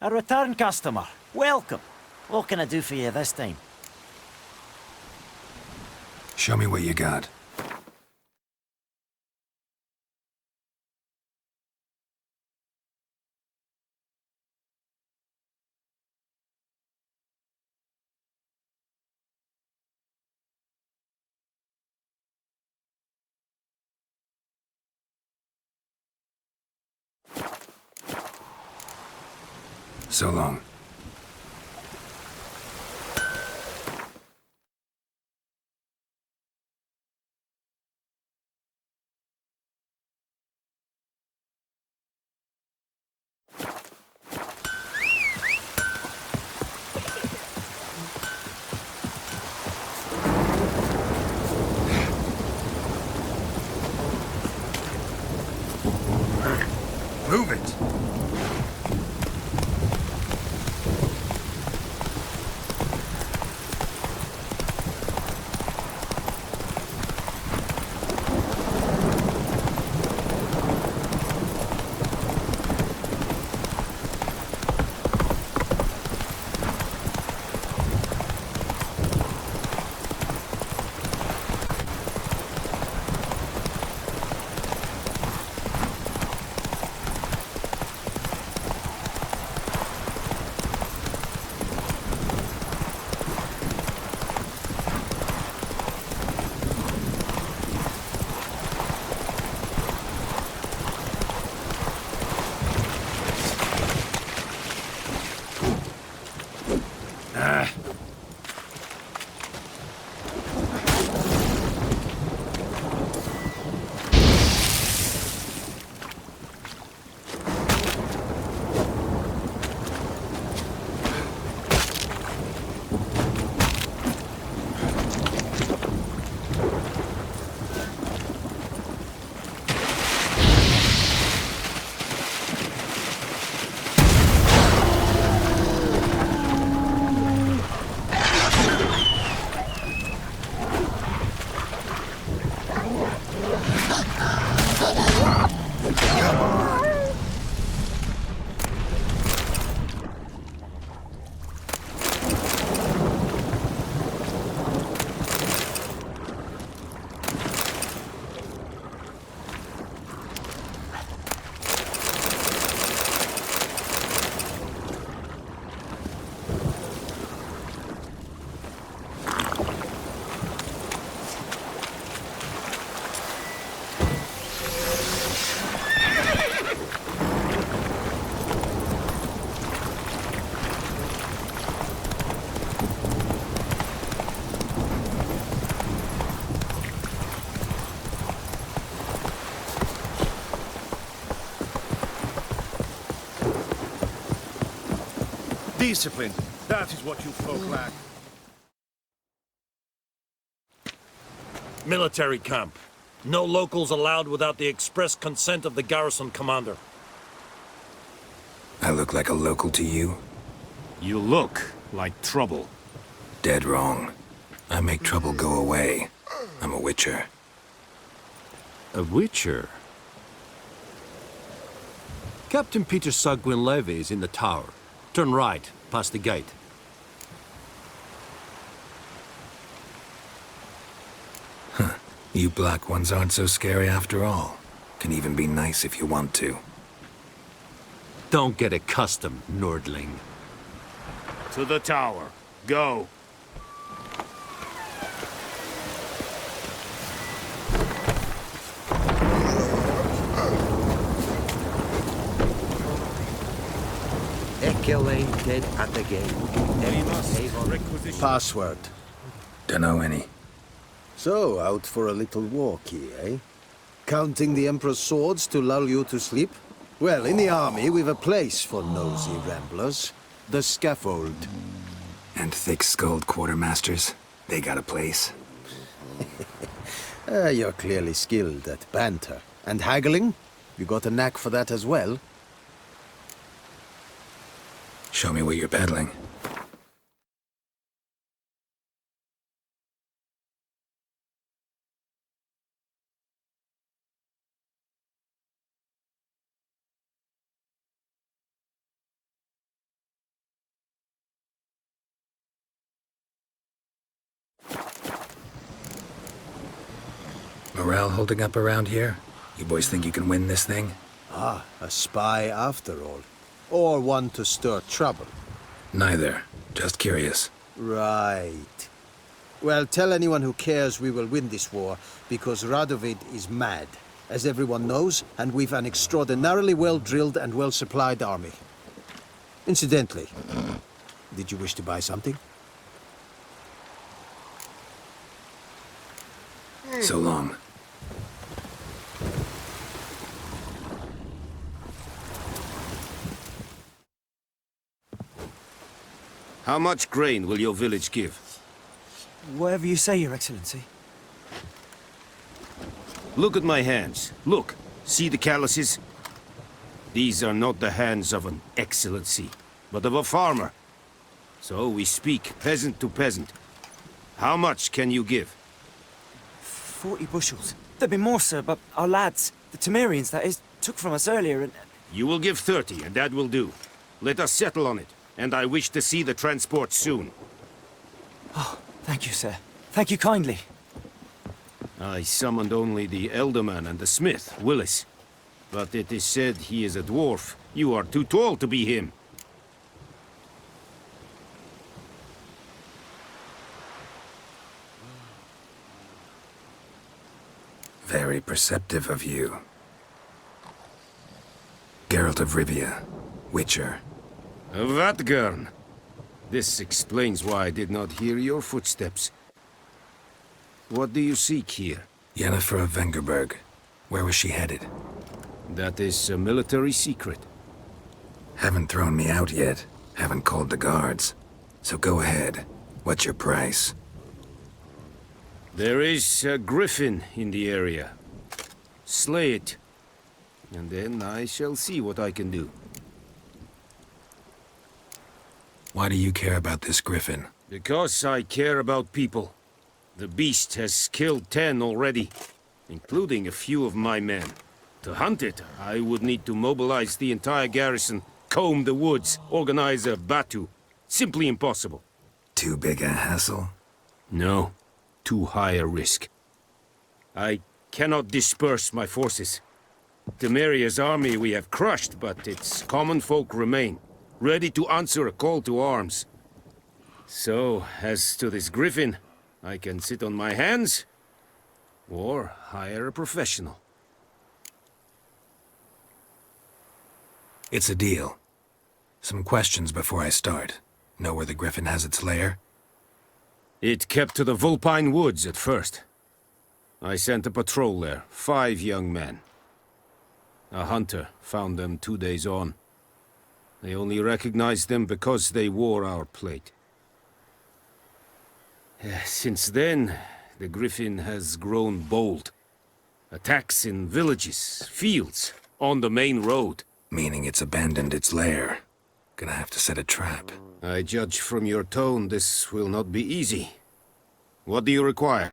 A return customer. Welcome. What can I do for you this time? Show me what you got. So long. Move it! Discipline. That is what you folk lack. Military camp. No locals allowed without the express consent of the garrison commander. I look like a local to you? You look like trouble. Dead wrong. I make trouble go away. I'm a witcher. A witcher? Captain Peter Sagwin Levy is in the tower. Turn right, past the gate. Huh. You black ones aren't so scary after all. Can even be nice if you want to. Don't get accustomed, Nordling. To the tower. Go. At the gate. Password. Dunno any. So, out for a little walkie, eh? Counting the Emperor's swords to lull you to sleep? Well, in the army, we've a place for nosy ramblers. The scaffold. And thick-skulled quartermasters. They got a place. You're clearly skilled at banter. And haggling? You got a knack for that as well? Show me what you're peddling. Morale holding up around here? You boys think you can win this thing? Ah, a spy after all. Or one to stir trouble. Neither. Just curious. Right. Well, tell anyone who cares we will win this war, because Radovid is mad, as everyone knows, and we've an extraordinarily well-drilled and well-supplied army. Incidentally, did you wish to buy something? So long. How much grain will your village give? Whatever you say, Your Excellency. Look at my hands. Look. See the calluses? These are not the hands of an excellency, but of a farmer. So we speak peasant to peasant. How much can you give? 40 bushels. There'd be more, sir, but our lads, the Temerians, that is, took from us earlier and... You will give 30, and that will do. Let us settle on it, and I wish to see the transport soon. Oh, thank you, sir. Thank you kindly. I summoned only the elderman and the smith, Willis. But it is said he is a dwarf. You are too tall to be him. Very perceptive of you. Geralt of Rivia, Witcher. Vatgern. This explains why I did not hear your footsteps. What do you seek here? Yennefer of Vengerberg. Where was she headed? That is a military secret. Haven't thrown me out yet. Haven't called the guards. So go ahead. What's your price? There is a griffin in the area. Slay it. And then I shall see what I can do. Why do you care about this griffin? Because I care about people. The beast has killed 10 already, including a few of my men. To hunt it, I would need to mobilize the entire garrison, comb the woods, organize a batu. Simply impossible. Too big a hassle? No, too high a risk. I cannot disperse my forces. Temeria's army we have crushed, but its common folk remain, ready to answer a call to arms. So, as to this griffin, I can sit on my hands, or hire a professional. It's a deal. Some questions before I start. Know where the griffin has its lair? It kept to the Vulpine Woods at first. I sent a patrol there, 5 young men. A hunter found them 2 days on. They only recognized them because they wore our plate. Since then, the griffin has grown bold. Attacks in villages, fields, on the main road. Meaning it's abandoned its lair. Gonna have to set a trap. I judge from your tone this will not be easy. What do you require?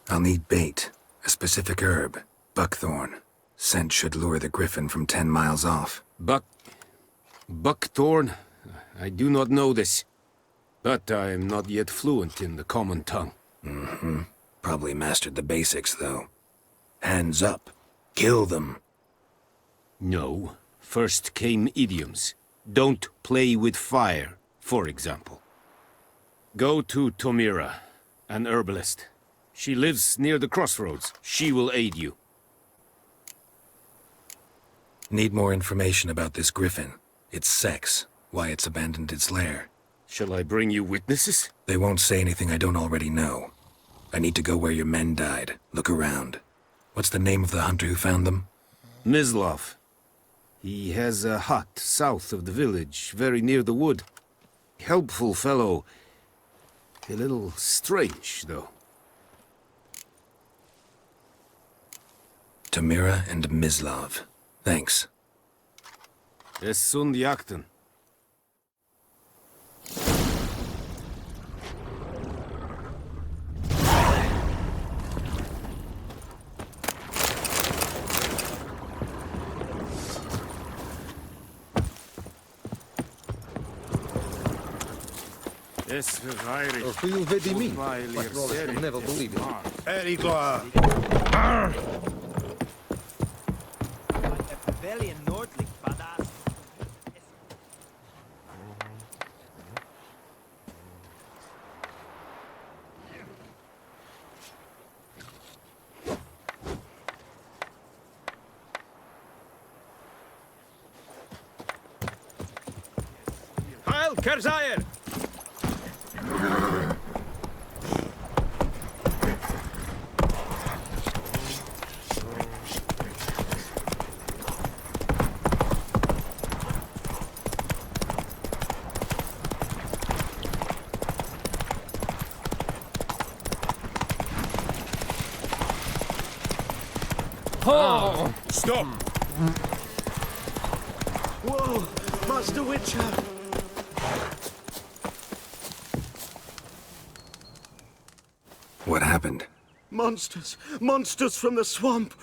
I'll need bait. A specific herb. Buckthorn. Scent should lure the griffin from 10 miles off. Buckthorn? I do not know this. But I am not yet fluent in the common tongue. Mm-hmm. Probably mastered the basics, though. Hands up. Kill them. No. First came idioms. Don't play with fire, for example. Go to Tomira, an herbalist. She lives near the crossroads. She will aid you. Need more information about this griffin. Its sex. Why it's abandoned its lair. Shall I bring you witnesses? They won't say anything I don't already know. I need to go where your men died. Look around. What's the name of the hunter who found them? Mislav. He has a hut south of the village, very near the wood. Helpful fellow. A little strange, though. Tamira and Mislav. Thanks. Es sunt jakten. Es verheiratet. Who vedimi? Weil But ihr Wallace seri will never es believe it. war. Erigla! Rebellion nordlich, badass. Heil, Kerzayer! Stop! Whoa, Master Witcher! What happened? Monsters! Monsters from the swamp!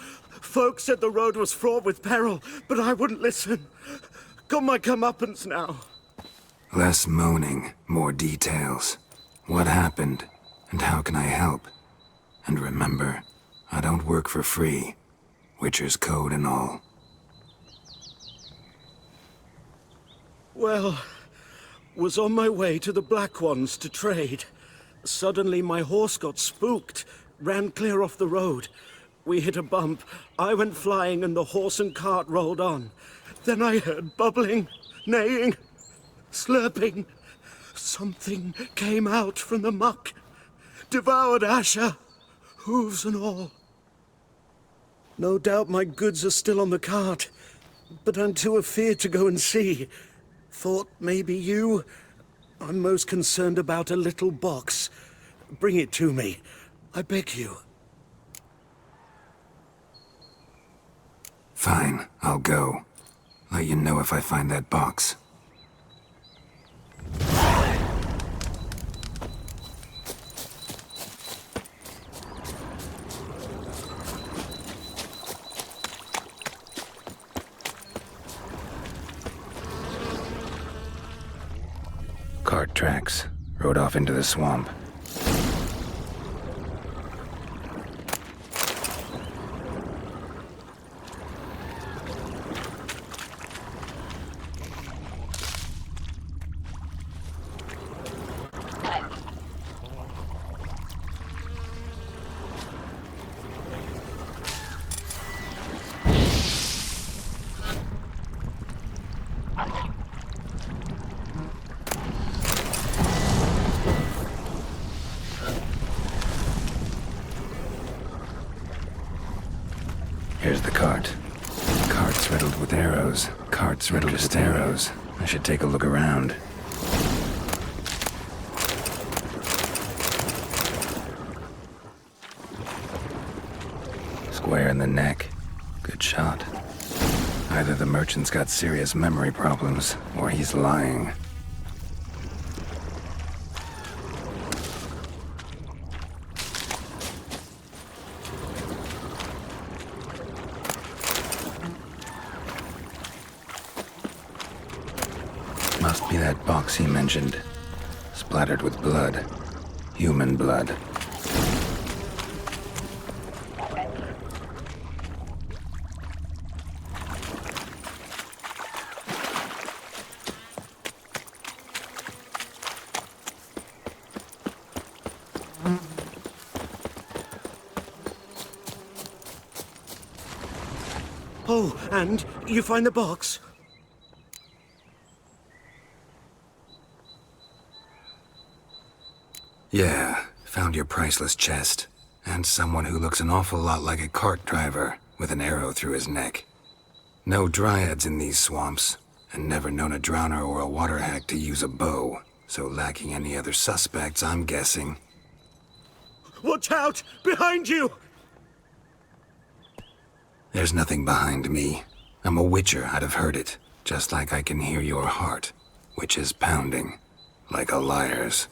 Folk said the road was fraught with peril, but I wouldn't listen. Got my comeuppance now. Less moaning, more details. What happened, and how can I help? And remember, I don't work for free. Witcher's code and all. Well, was on my way to the Black Ones to trade. Suddenly my horse got spooked, ran clear off the road. We hit a bump, I went flying and the horse and cart rolled on. Then I heard bubbling, neighing, slurping. Something came out from the muck, devoured Asher, hooves and all. No doubt my goods are still on the cart, but I'm too afeard to go and see. Thought maybe you... I'm most concerned about a little box. Bring it to me, I beg you. Fine, I'll go. Let you know if I find that box. Cart tracks. Rode off into the swamp. Here's the cart. Cart's riddled with arrows. Cart's riddled with arrows. I should take a look around. Square in the neck. Good shot. Either the merchant's got serious memory problems, or he's lying. Must be that box he mentioned. Splattered with blood. Human blood. Oh, and you find the box? Yeah, found your priceless chest. And someone who looks an awful lot like a cart driver, with an arrow through his neck. No dryads in these swamps, and never known a drowner or a water hack to use a bow. So lacking any other suspects, I'm guessing. Watch out! Behind you! There's nothing behind me. I'm a witcher, I'd have heard it. Just like I can hear your heart, which is pounding. Like a liar's.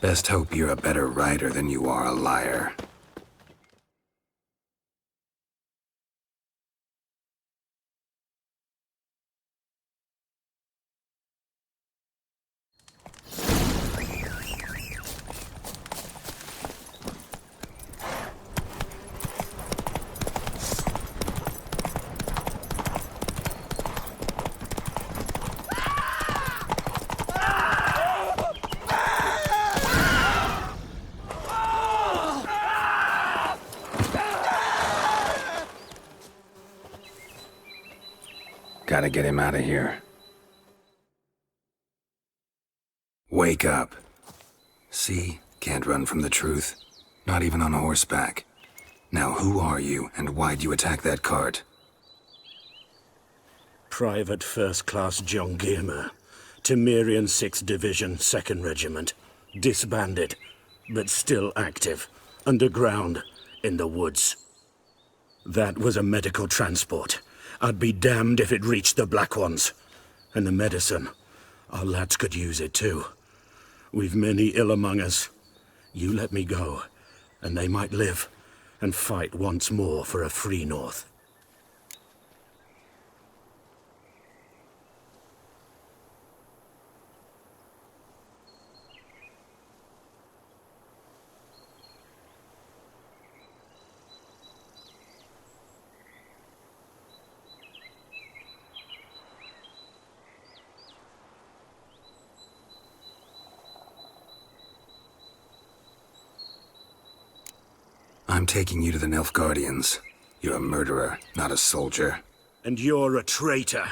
Best hope you're a better rider than you are a liar. Gotta get him out of here. Wake up. See? Can't run from the truth. Not even on horseback. Now who are you, and why'd you attack that cart? Private First Class John Giermer, Temerian 6th Division, 2nd Regiment. Disbanded, but still active. Underground, in the woods. That was a medical transport. I'd be damned if it reached the Black Ones. And the medicine, our lads could use it too. We've many ill among us. You let me go, and they might live and fight once more for a free North. I'm taking you to the Nilfgaardians. You're a murderer, not a soldier. And you're a traitor.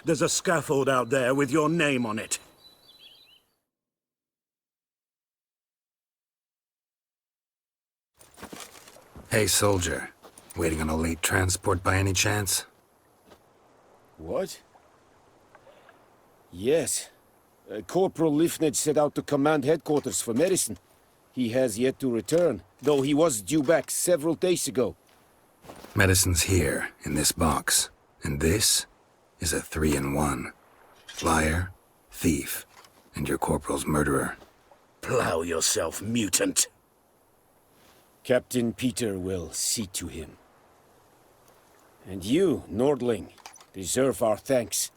There's a scaffold out there with your name on it. Hey, soldier. Waiting on a late transport by any chance? What? Yes. Corporal Lifned set out to command headquarters for medicine. He has yet to return, though he was due back several days ago. Medicine's here, in this box. And this is a 3-in-1. Liar, thief, and your corporal's murderer. Plow yourself, mutant. Captain Peter will see to him. And you, Nordling, deserve our thanks.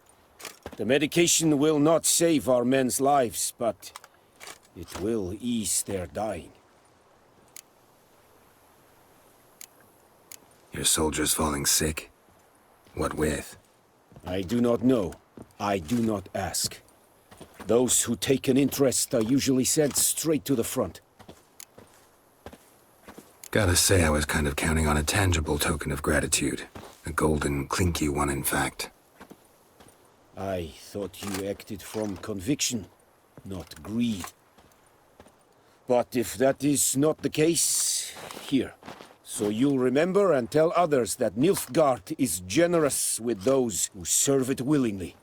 The medication will not save our men's lives, but it will ease their dying. Your soldiers falling sick? What with? I do not know. I do not ask. Those who take an interest are usually sent straight to the front. Gotta say, I was kind of counting on a tangible token of gratitude. A golden, clinky one, in fact. I thought you acted from conviction, not greed. But if that is not the case, here. So you'll remember and tell others that Nilfgaard is generous with those who serve it willingly.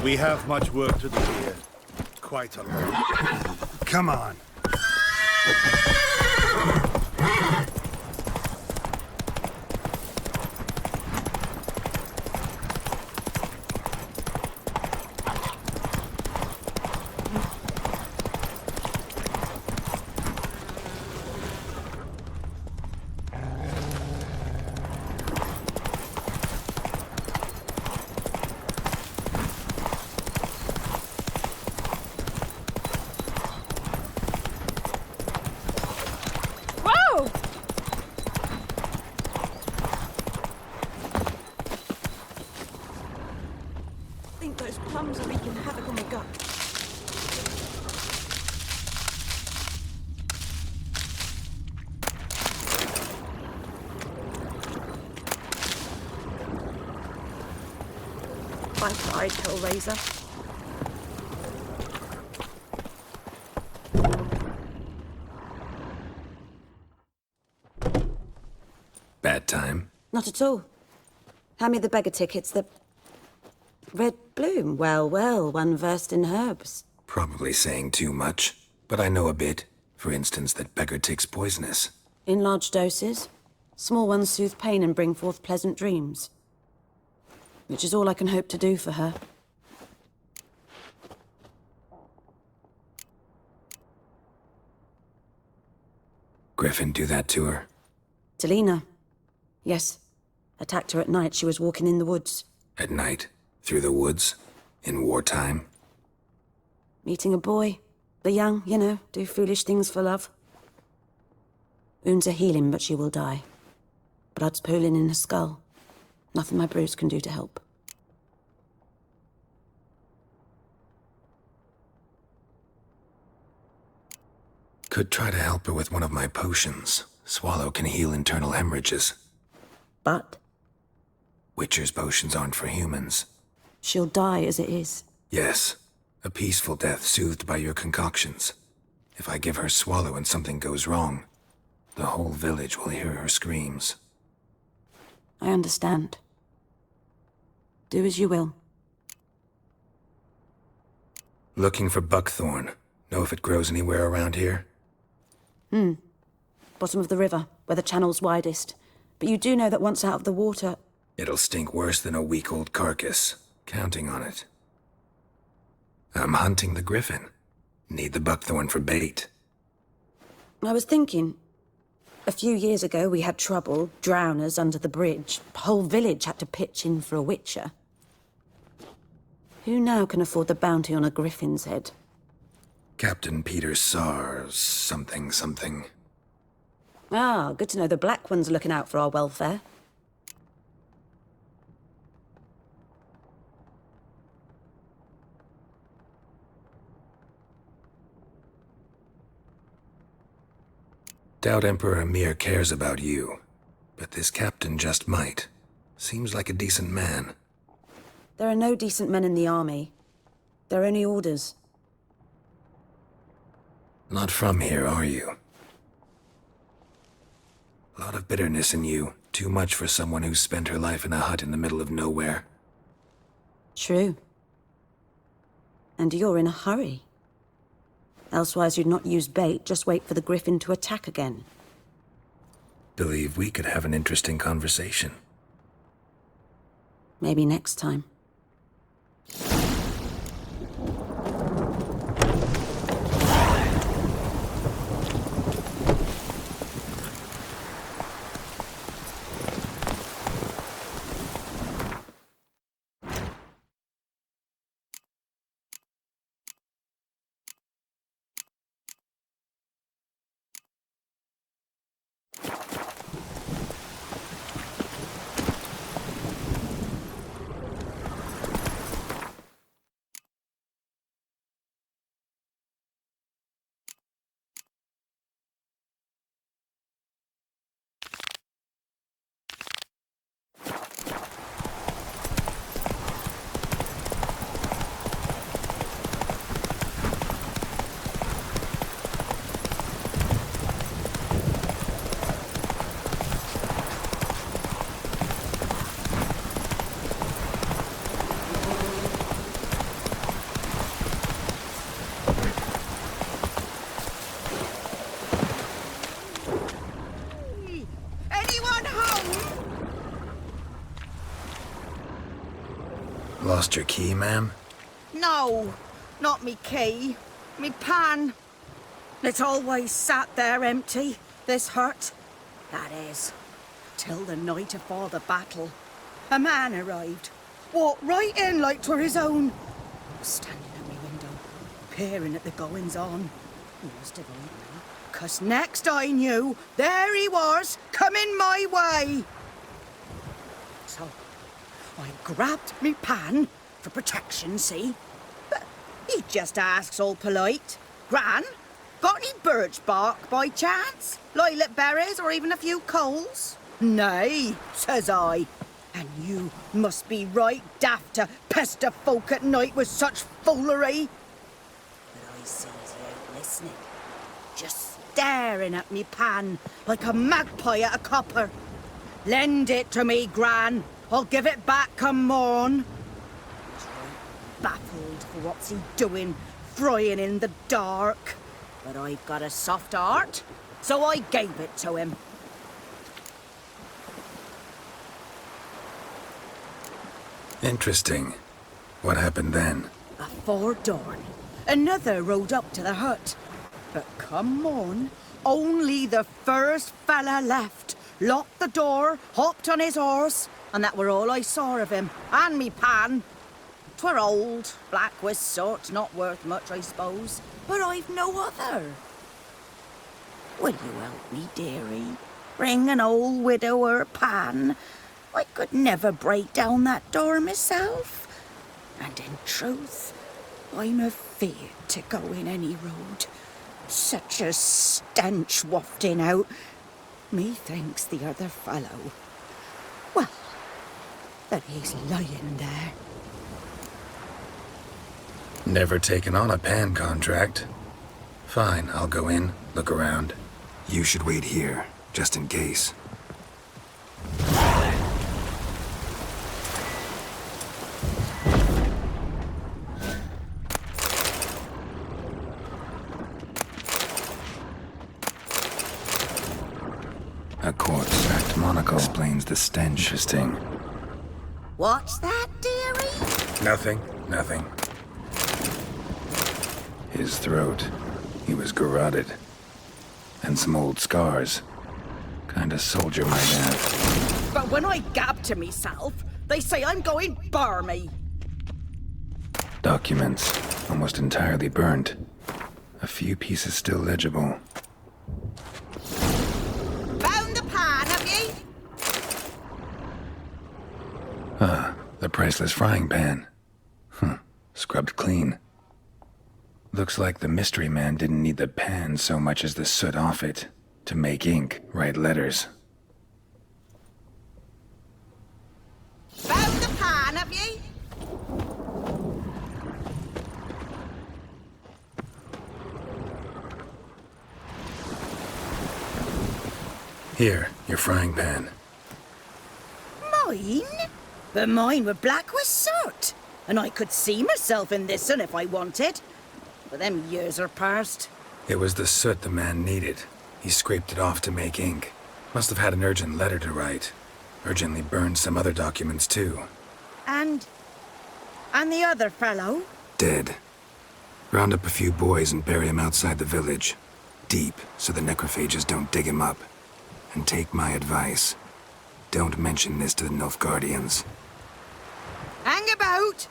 We have much work to do here. Quite a lot. Come on. I think those plums are wreaking havoc on the gut. Bye, fried Hellraiser. Bad time? Not at all. Hand me the beggar tickets, the red bloom. Well, well, one versed in herbs. Probably saying too much, but I know a bit. For instance, that beggar tick's poisonous. In large doses. Small ones soothe pain and bring forth pleasant dreams. Which is all I can hope to do for her. Griffin do that to her? Talina. Yes. Attacked her at night. She was walking in the woods. At night? Through the woods? In wartime? Meeting a boy. The young, you know, do foolish things for love. Wounds are healing, but she will die. Blood's pooling in her skull. Nothing my bruise can do to help. Could try to help her with one of my potions. Swallow can heal internal hemorrhages. But Witcher's potions aren't for humans. she'll die as it is. Yes. A peaceful death soothed by your concoctions. If I give her Swallow and something goes wrong, the whole village will hear her screams. I understand. Do as you will. Looking for buckthorn. Know if it grows anywhere around here? Bottom of the river, where the channel's widest. But you do know that once out of the water... It'll stink worse than a week-old carcass. Counting on it. I'm hunting the griffin. Need the buckthorn for bait. I was thinking... A few years ago we had trouble, drowners under the bridge. The whole village had to pitch in for a witcher. Who now can afford the bounty on a griffin's head? Captain Peter Sars, something. Ah, good to know the Black One's looking out for our welfare. Doubt Emperor Emir cares about you, but this captain just might. Seems like a decent man. There are no decent men in the army. They're only orders. Not from here, are you? A lot of bitterness in you. Too much for someone who's spent her life in a hut in the middle of nowhere. True. And you're in a hurry. Elsewise you'd not use bait, just wait for the griffin to attack again. Believe we could have an interesting conversation. Maybe next time. Lost your key, ma'am? No, not me key. Me pan. It's always sat there empty, this hut. That is, till the night afore the battle. A man arrived, walked right in like 'twere his own. Was standing at me window, peering at the goings-on. He must have heard me, 'cause next I knew, there he was, coming my way. So, I grabbed me pan for protection, see? But he just asks all polite, Gran, got any birch bark by chance? Lilac berries or even a few coals? Nay, says I. And you must be right daft to pester folk at night with such foolery. But I sees you out listening, just staring at me pan like a magpie at a copper. Lend it to me, Gran. I'll give it back come morn. He's right baffled for what's he doing, frying in the dark. But I've got a soft heart, so I gave it to him. Interesting. What happened then? Afore dawn, another rode up to the hut. But come on, only the first fella left locked the door, hopped on his horse, and that were all I saw of him, and me pan. 'Twere old, black with soot, not worth much, I suppose, but I've no other. Will you help me, dearie? Bring an old widower pan. I could never break down that door myself. And in truth, I'm afeard to go in any road. Such a stench wafting out. Methinks the other fellow, well, that he's lying there. Never taken on a pan contract. Fine, I'll go in, look around. You should wait here, just in case. A corpse-wrapped monocle explains the stench. Interesting. What's that, dearie? Nothing. His throat. He was garroted. And some old scars. Kinda soldier might have. But when I gab to myself, they say I'm going barmy. Documents. Almost entirely burnt. A few pieces still legible. Found the pan, have ye? The priceless frying pan. Scrubbed clean. Looks like the mystery man didn't need the pan so much as the soot off it to make ink, write letters. Found the pan, have ye? Here, your frying pan. Mine? But mine were black with soot, and I could see myself in this one if I wanted. But them years are past. It was the soot the man needed. He scraped it off to make ink. Must have had an urgent letter to write. Urgently burned some other documents too. And the other fellow? Dead. Round up a few boys and bury him outside the village. Deep, so the necrophages don't dig him up. And take my advice. Don't mention this to the Nilfgaardians. Hang about!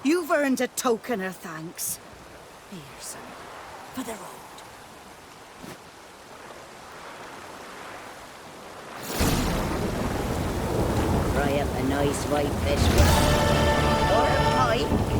You've earned a token of thanks. Here, son, for the road. Fry up a nice white fish or a pike.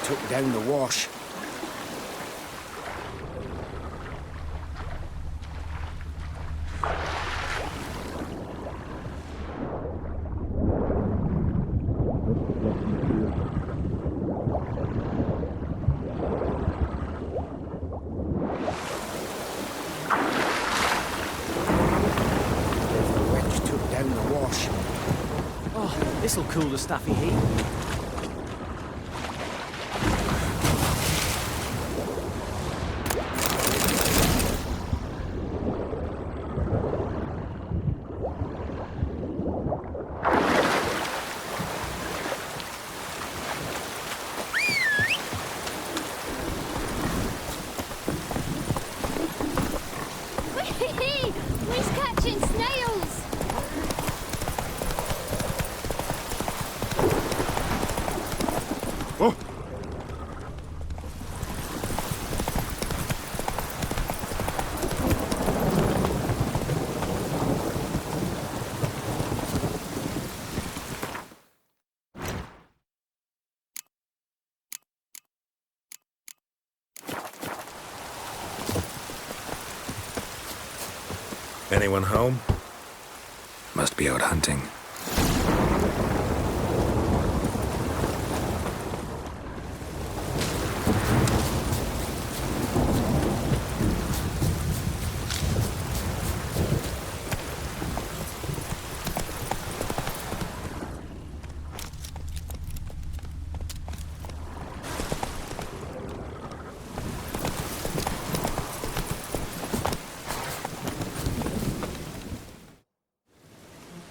Took down the wash. down the wash. Oh, this'll cool the stuffy heat. He's catching snails! Oh! Anyone home? Must be out hunting.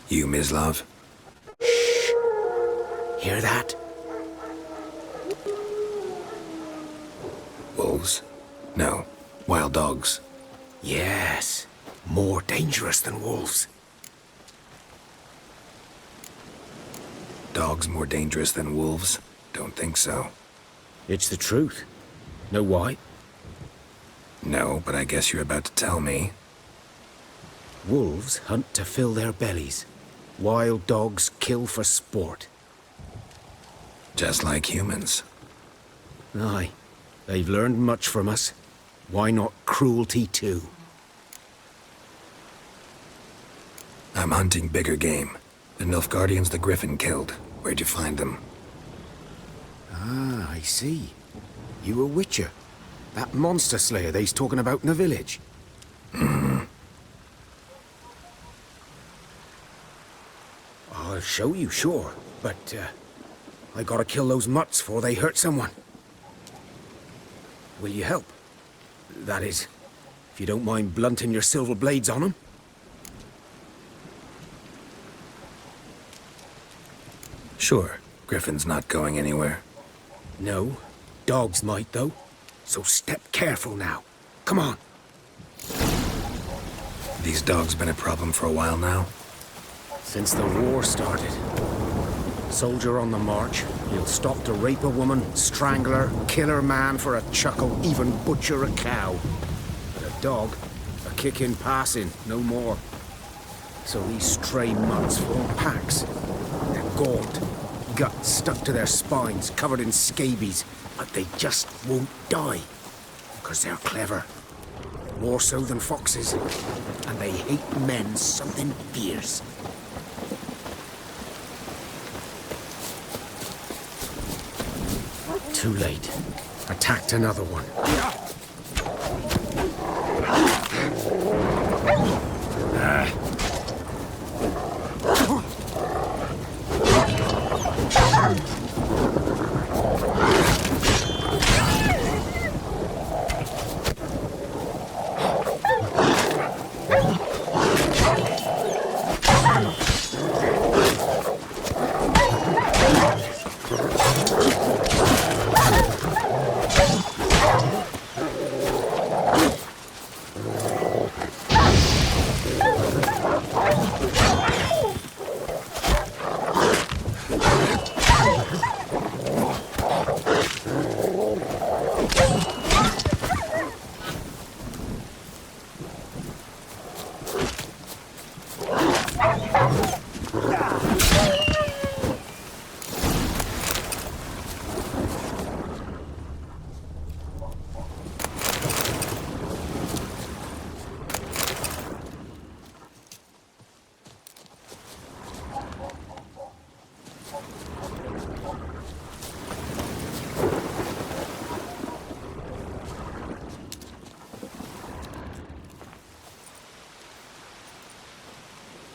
You, Mislav? Hear that? Wolves? No, wild dogs. Yes. More dangerous than wolves. Dogs more dangerous than wolves? Don't think so. It's the truth. Know why? No, but I guess you're about to tell me. Wolves hunt to fill their bellies. Wild dogs kill for sport. Just like humans. Aye. They've learned much from us. Why not cruelty too? I'm hunting bigger game. The Nilfgaardians the Griffin killed. Where'd you find them? Ah, I see. You a witcher. That monster slayer they's talking about in the village. I'll show you, sure. But, I gotta kill those mutts before they hurt someone. Will you help? That is, if you don't mind blunting your silver blades on them. Sure. Griffin's not going anywhere. No. Dogs might, though. So step careful now. Come on. These dogs been a problem for a while now? Since the war started. Soldier on the march, he'll stop to rape a woman, strangle her, kill her man for a chuckle, even butcher a cow. But a dog, a kick in passing, no more. So these stray mutts form packs. They're gaunt, guts stuck to their spines, covered in scabies, but they just won't die. Because they're clever. More so than foxes. And they hate men something fierce. Too late. Attacked another one.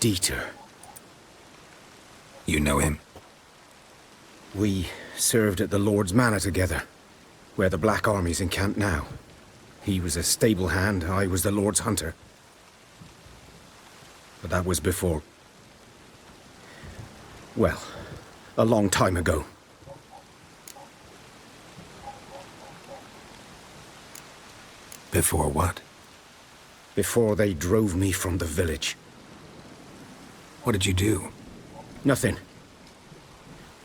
Dieter. You know him? We served at the Lord's Manor together, where the Black Army's encamped now. He was a stable hand, I was the Lord's hunter. But that was before... well, a long time ago. Before what? Before they drove me from the village. What did you do? Nothing.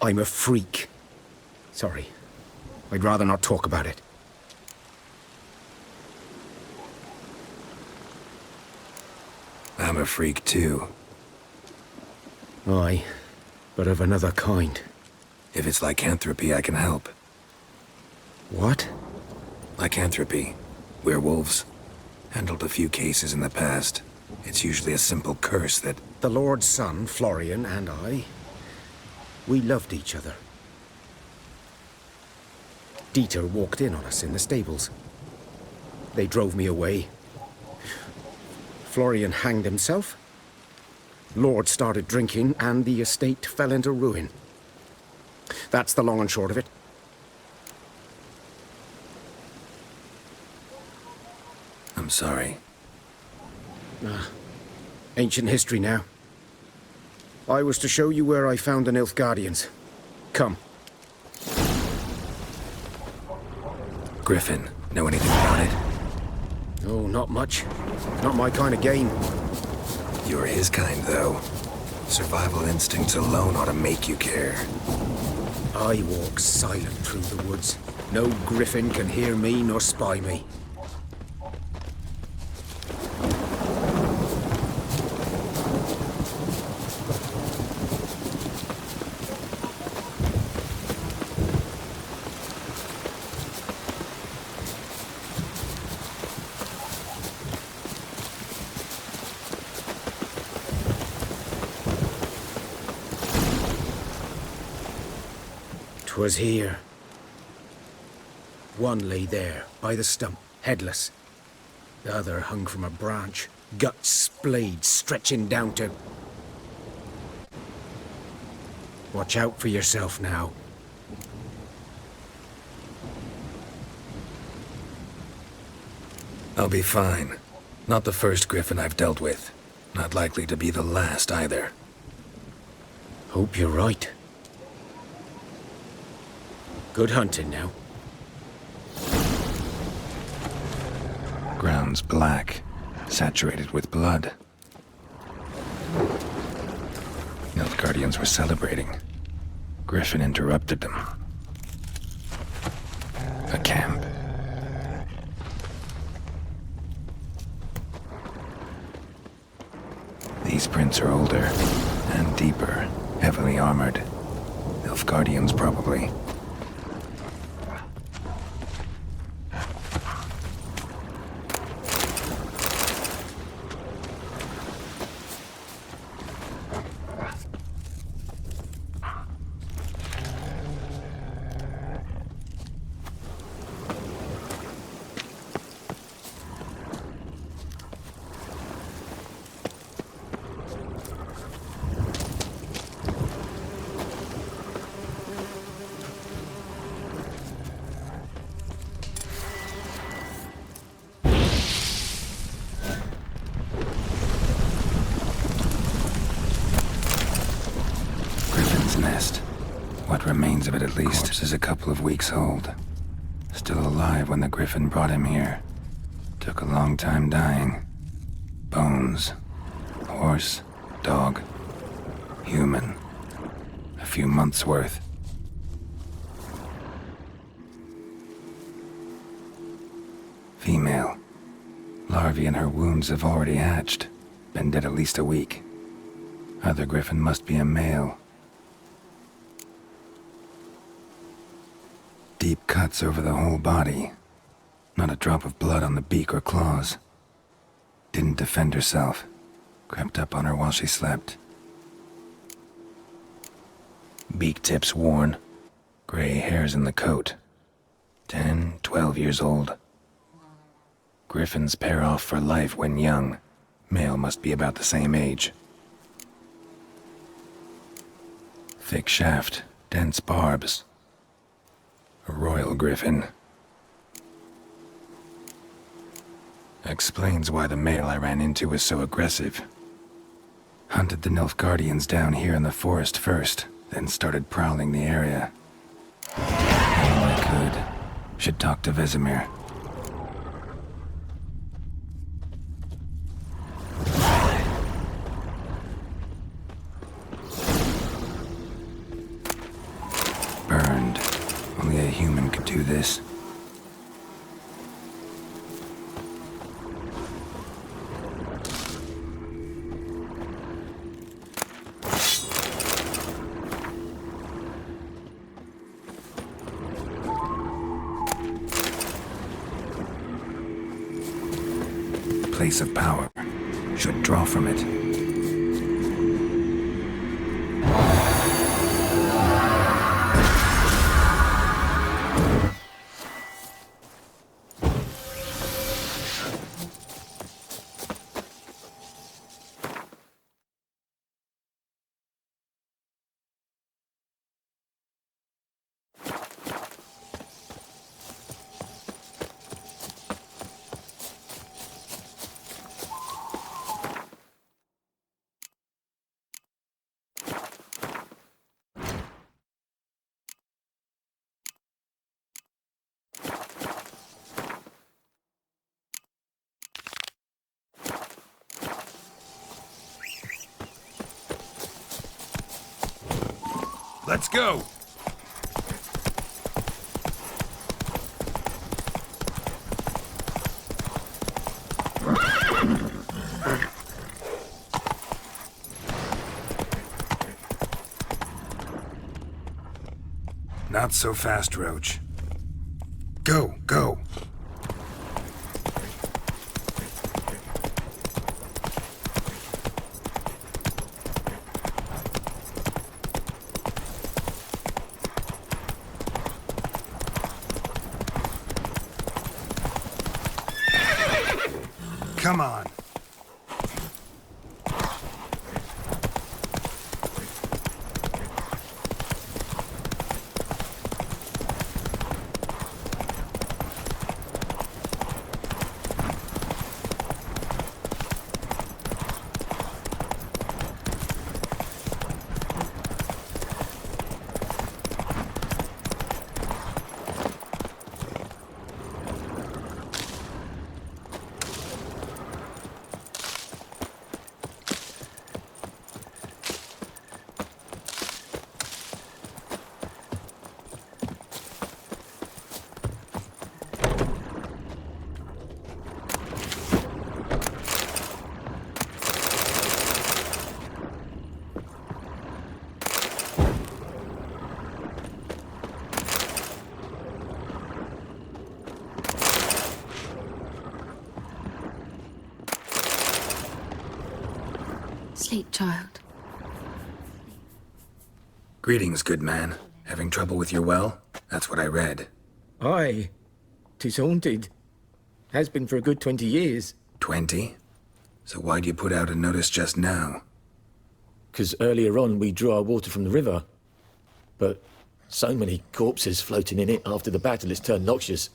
I'm a freak. Sorry. I'd rather not talk about it. I'm a freak too. Aye, but of another kind. If it's lycanthropy, I can help. What? Lycanthropy. Werewolves. Handled a few cases in the past. It's usually a simple curse that... The Lord's son, Florian, and I... we loved each other. Dieter walked in on us in the stables. They drove me away. Florian hanged himself. Lord started drinking, and the estate fell into ruin. That's the long and short of it. I'm sorry. Ancient history now. I was to show you where I found the Nilfgaardians. Come. Griffin, know anything about it? Oh, not much. Not my kind of game. You're his kind, though. Survival instincts alone ought to make you care. I walk silent through the woods. No griffin can hear me nor spy me. 'Twas here. One lay there, by the stump, headless. The other hung from a branch, guts splayed, stretching down to... Watch out for yourself now. I'll be fine. Not the first griffin I've dealt with. Not likely to be the last either. Hope you're right. Good hunting now. Ground's black, saturated with blood. Nilfgaardians were celebrating. Griffin interrupted them. A camp. These prints are older and deeper, heavily armored. Nilfgaardians, probably. Nest. What remains of it, at least, corpse is a couple of weeks old. Still alive when the griffin brought him here. Took a long time dying. Bones. Horse. Dog. Human. A few months' worth. Female. Larvae in her wounds have already hatched. Been dead at least a week. Other griffin must be a male. Deep cuts over the whole body. Not a drop of blood on the beak or claws. Didn't defend herself. Crept up on her while she slept. Beak tips worn. Gray hairs in the coat. 10, 12 years old. Griffins pair off for life when young. Male must be about the same age. Thick shaft, dense barbs. A royal griffin. Explains why the male I ran into was so aggressive. Hunted the Nilfgaardians down here in the forest first, then started prowling the area. All I could. Should talk to Vesemir. Burned. Only a human could do this. Place of power. Should draw from it. Let's go! Not so fast, Roach. Go, go! Come on. Sleep, child. Greetings, good man. Having trouble with your well? That's what I read. Aye. 'Tis haunted. Has been for a good 20 years. 20? So why'd you put out a notice just now? 'Cause earlier on we drew our water from the river. But so many corpses floating in it after the battle it's turned noxious.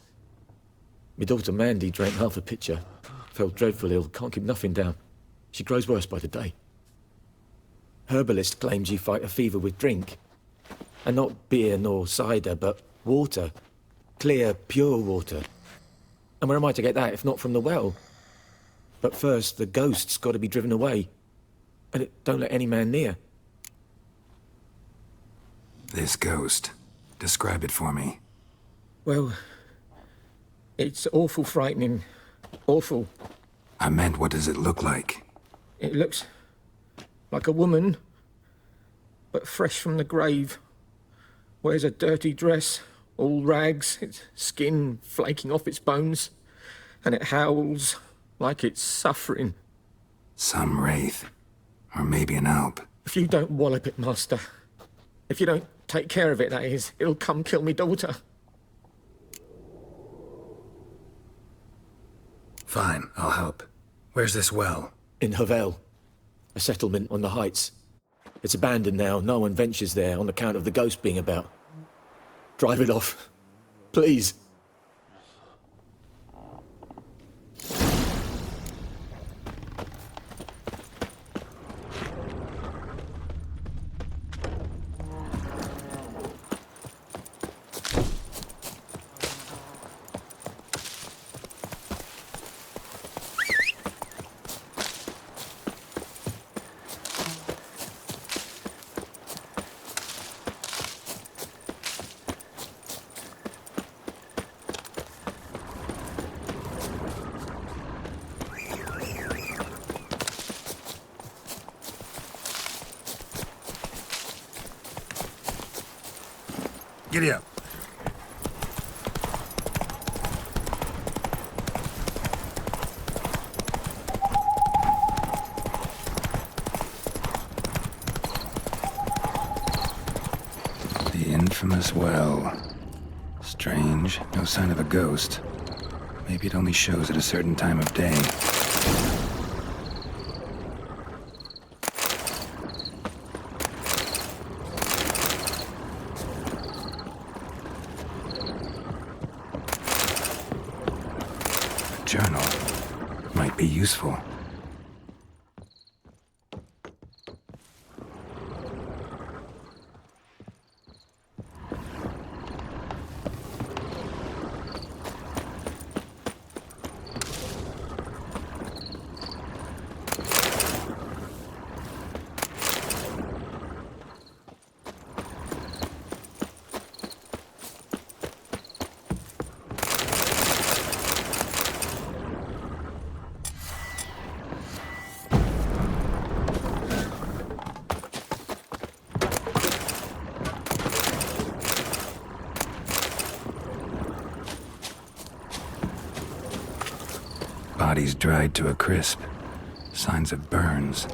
My daughter Mandy drank half a pitcher. Fell dreadful ill, can't keep nothing down. She grows worse by the day. Herbalist claims you fight a fever with drink. And not beer nor cider, but water. Clear, pure water. And where am I to get that if not from the well? But first, the ghost's got to be driven away. And it don't let any man near. This ghost. Describe it for me. Well, it's awful frightening. Awful. I meant, what does it look like? It looks like a woman, but fresh from the grave. Wears a dirty dress, all rags, its skin flaking off its bones, and it howls like it's suffering. Some wraith. Or maybe an alp. If you don't wallop it, Master, if you don't take care of it, that is, it'll come kill me daughter. Fine, I'll help. Where's this well? In Havel, a settlement on the heights. It's abandoned now. No one ventures there on account of the ghost being about. Drive it off. Please. Giddy up. The infamous well. Strange, no sign of a ghost. Maybe it only shows at a certain time of day. Journal might be useful. Bodies dried to a crisp. Signs of burns.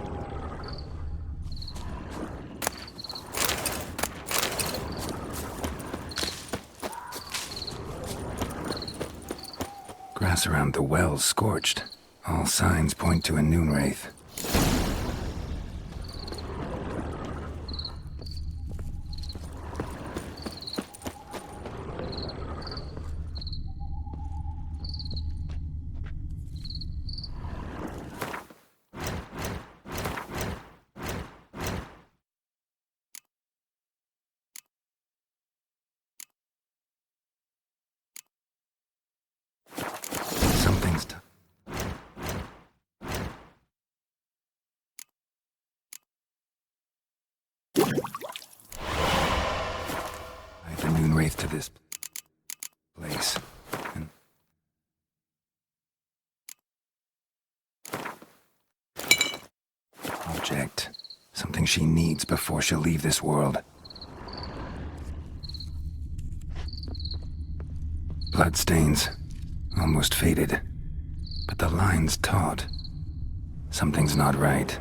Grass around the well scorched. All signs point to a noon wraith. The noon wraith to this place. And object. Something she needs before she'll leave this world. Bloodstains. Almost faded. But the line's taut. Something's not right.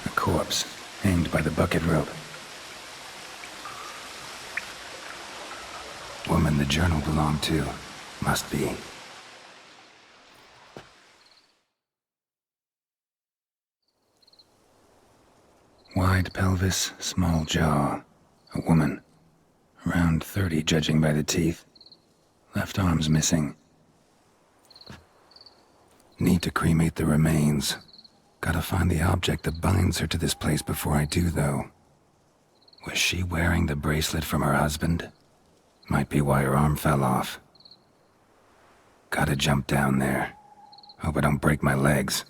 A corpse, hanged by the bucket rope. Woman the journal belonged to. Must be. Wide pelvis, small jaw. A woman. Around 30, judging by the teeth. Left arm's missing. Need to cremate the remains. Gotta find the object that binds her to this place before I do, though. Was she wearing the bracelet from her husband? Might be why her arm fell off. Gotta jump down there. Hope I don't break my legs.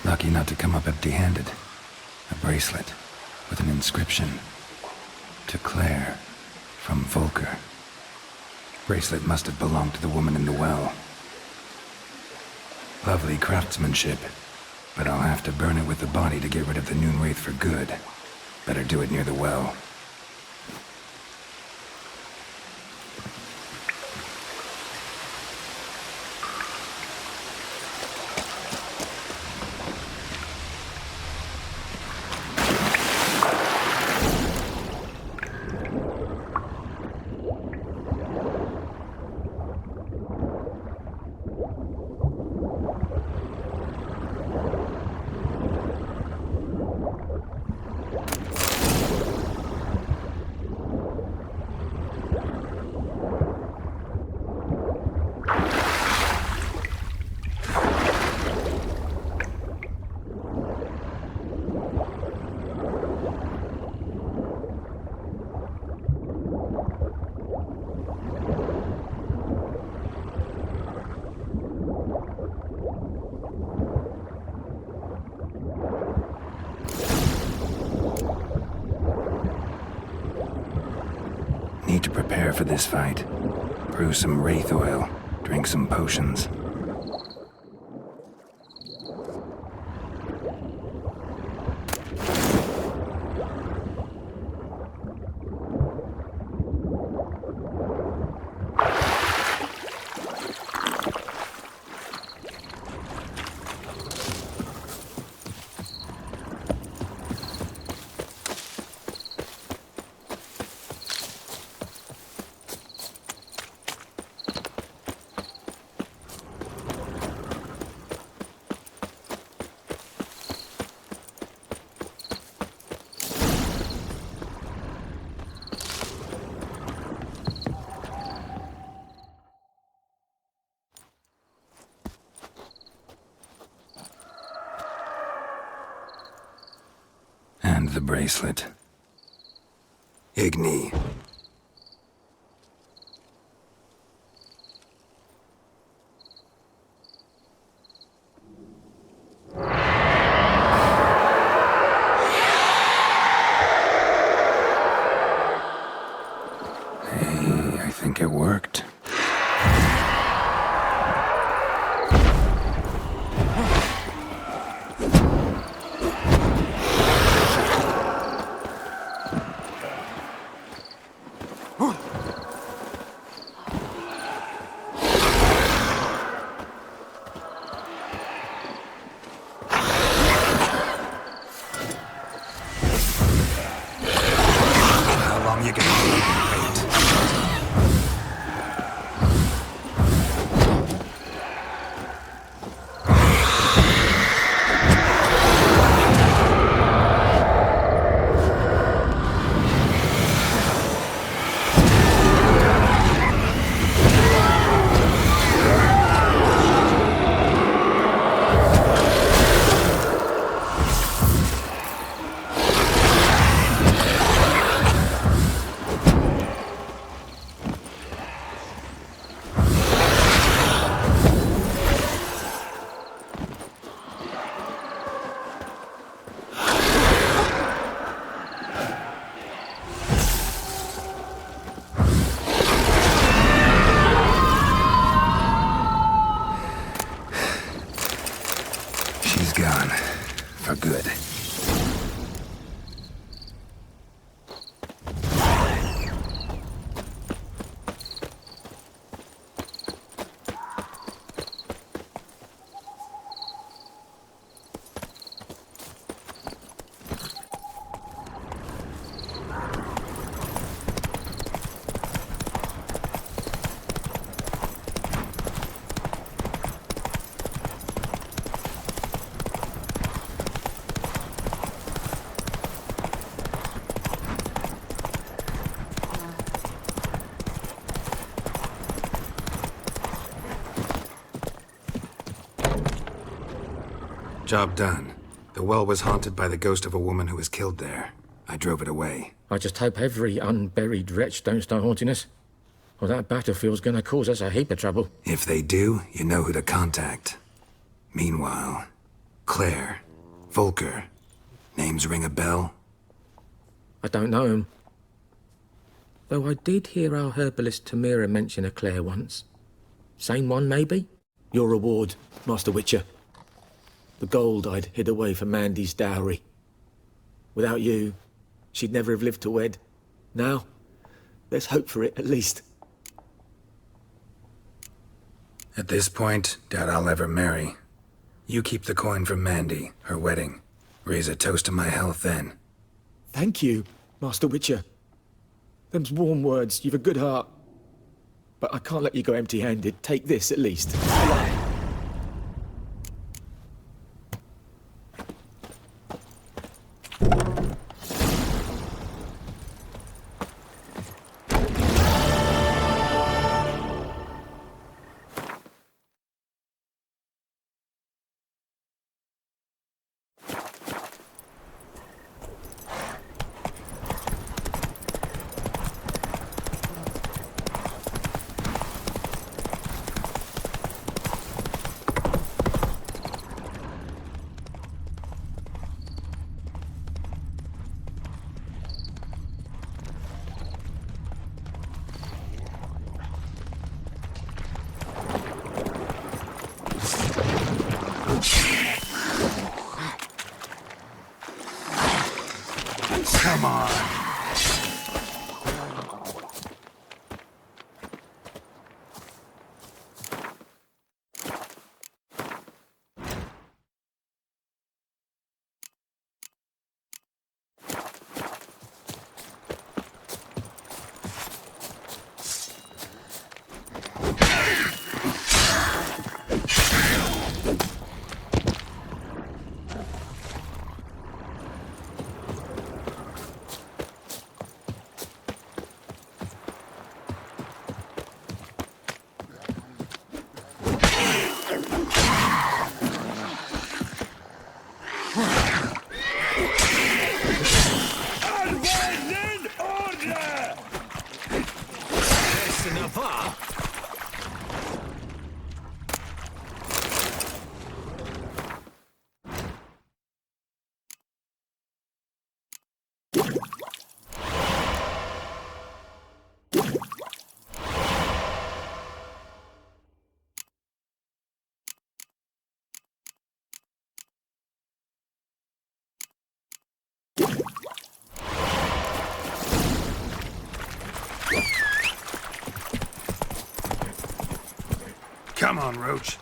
Lucky not to come up empty-handed. A bracelet with an inscription. To Claire, from Volker. Bracelet must have belonged to the woman in the well. Lovely craftsmanship, but I'll have to burn it with the body to get rid of the noon wraith for good. Better do it near the well. Need to prepare for this fight. Brew some wraith oil, drink some potions. And the bracelet. Igni. Hey, I think it worked. Gone. For good. Job done. The well was haunted by the ghost of a woman who was killed there. I drove it away. I just hope every unburied wretch don't start haunting us. Well, that battlefield's gonna cause us a heap of trouble. If they do, you know who to contact. Meanwhile, Claire, Volker, names ring a bell? I don't know him. Though I did hear our herbalist Tamira mention a Claire once. Same one, maybe? Your reward, Master Witcher. The gold I'd hid away for Mandy's dowry. Without you, she'd never have lived to wed. Now, there's hope for it, at least. At this point, doubt I'll ever marry. You keep the coin from Mandy, her wedding. Raise a toast to my health then. Thank you, Master Witcher. Them's warm words. You've a good heart. But I can't let you go empty-handed. Take this, at least. Come on. Come on, Roach.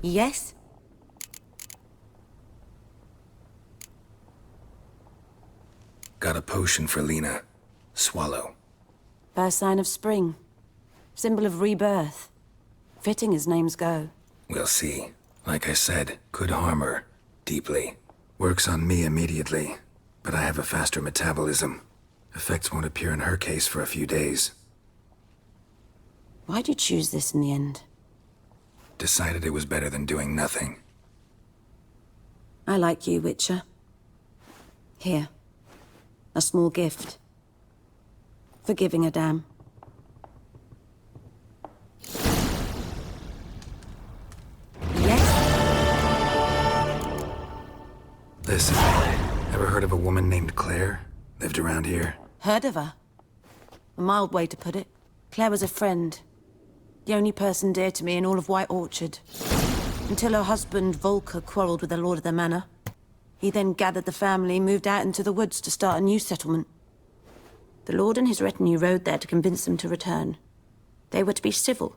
Yes? Got a potion for Lena. Swallow. First sign of spring. Symbol of rebirth. Fitting as names go. We'll see. Like I said, could harm her. Deeply. Works on me immediately, but I have a faster metabolism. Effects won't appear in her case for a few days. Why'd you choose this in the end? Decided it was better than doing nothing. I like you, Witcher. Here. A small gift. For giving a damn. Yes? Listen, ever heard of a woman named Claire? Lived around here? Heard of her? A mild way to put it. Claire was a friend. The only person dear to me in all of White Orchard. Until her husband, Volker, quarreled with the lord of the manor. He then gathered the family, moved out into the woods to start a new settlement. The lord and his retinue rode there to convince them to return. They were to be civil.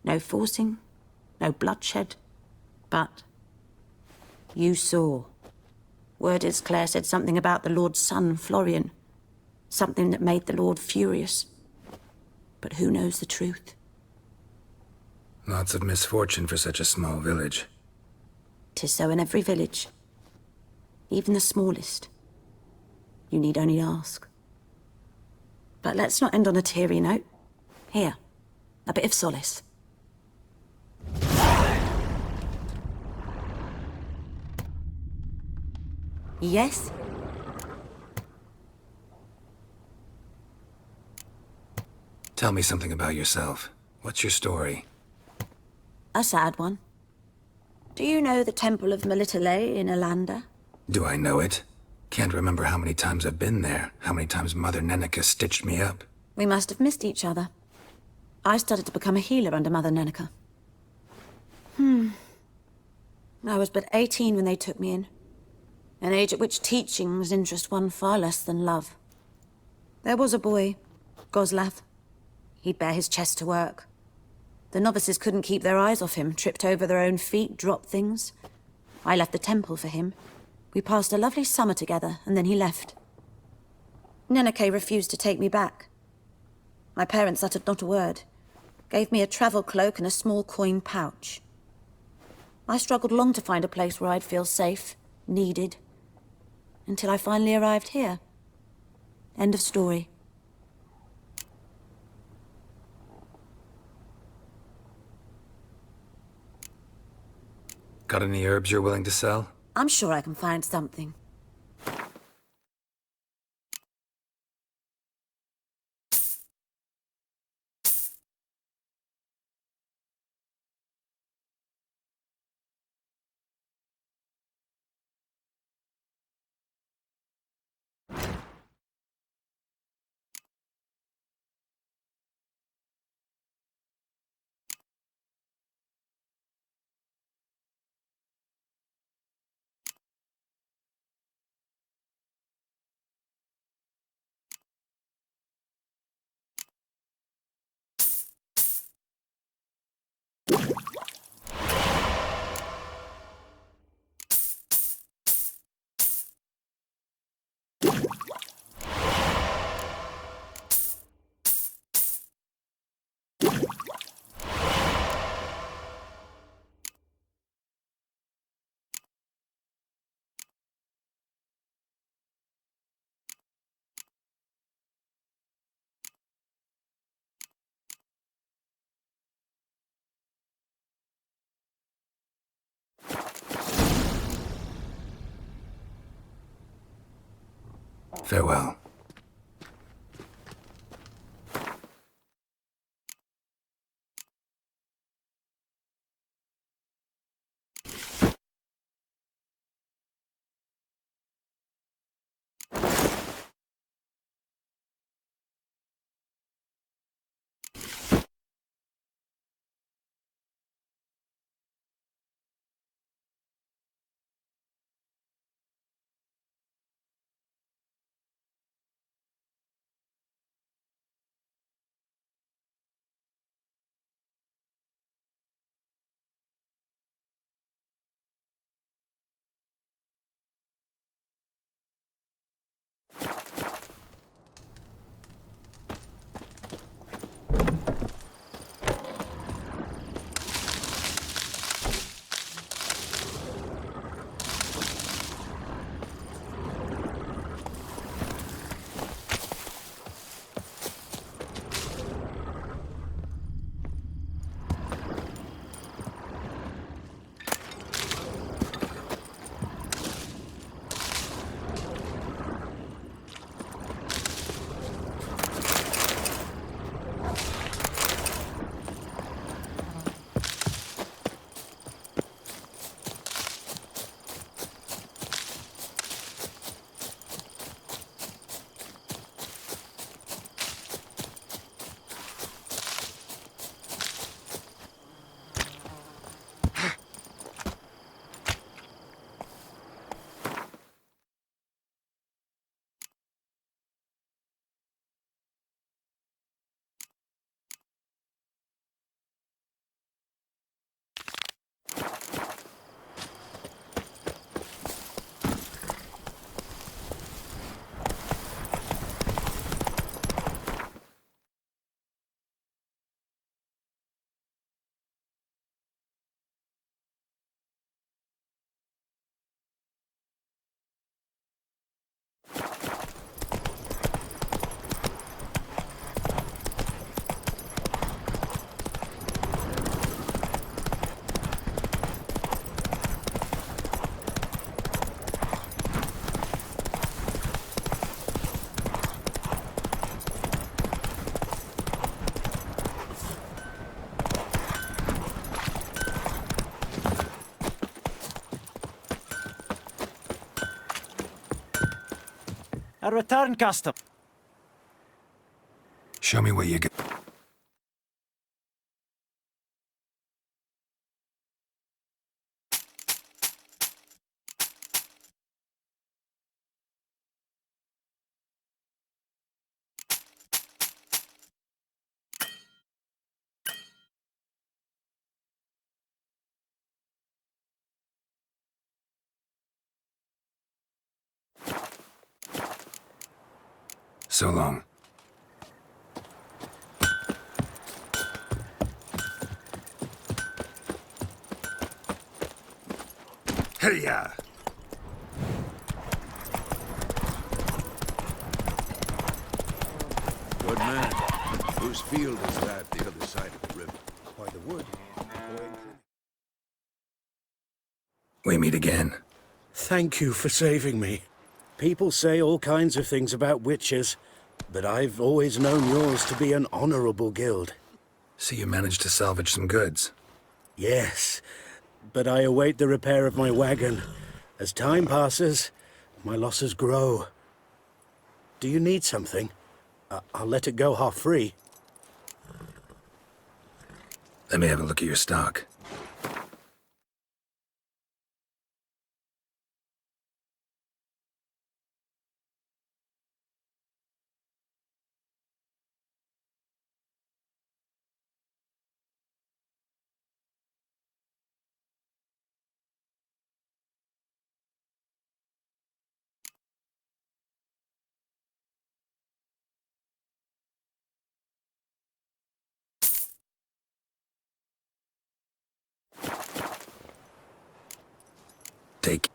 No forcing, no bloodshed. But you saw. Word is Claire said something about the lord's son, Florian. Something that made the lord furious. But who knows the truth? Lots of misfortune for such a small village. 'Tis so in every village. Even the smallest. You need only ask. But let's not end on a teary note. Here, a bit of solace. Yes? Tell me something about yourself. What's your story? A sad one. Do you know the Temple of Melitele in Alanda? Do I know it? Can't remember how many times I've been there, how many times Mother Nenica stitched me up. We must have missed each other. I started to become a healer under Mother Nenica. I was but 18 when they took me in. An age at which teachings interest one far less than love. There was a boy, Goslav. He'd bare his chest to work. The novices couldn't keep their eyes off him, tripped over their own feet, dropped things. I left the temple for him. We passed a lovely summer together, and then he left. Neneke refused to take me back. My parents uttered not a word, gave me a travel cloak and a small coin pouch. I struggled long to find a place where I'd feel safe, needed, until I finally arrived here. End of story. Got any herbs you're willing to sell? I'm sure I can find something. Farewell. A return custom. Show me what you got. So long. Hey-ya! Good man. Whose field is that the other side of the river? By the wood. We meet again. Thank you for saving me. People say all kinds of things about witches, but I've always known yours to be an honorable guild. So you managed to salvage some goods? Yes, but I await the repair of my wagon. As time passes, my losses grow. Do you need something? I'll let it go half-free. Let me have a look at your stock. Take.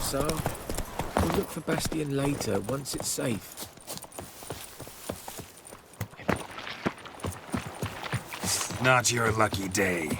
So, we'll look for Bastion later, once it's safe. Not your lucky day.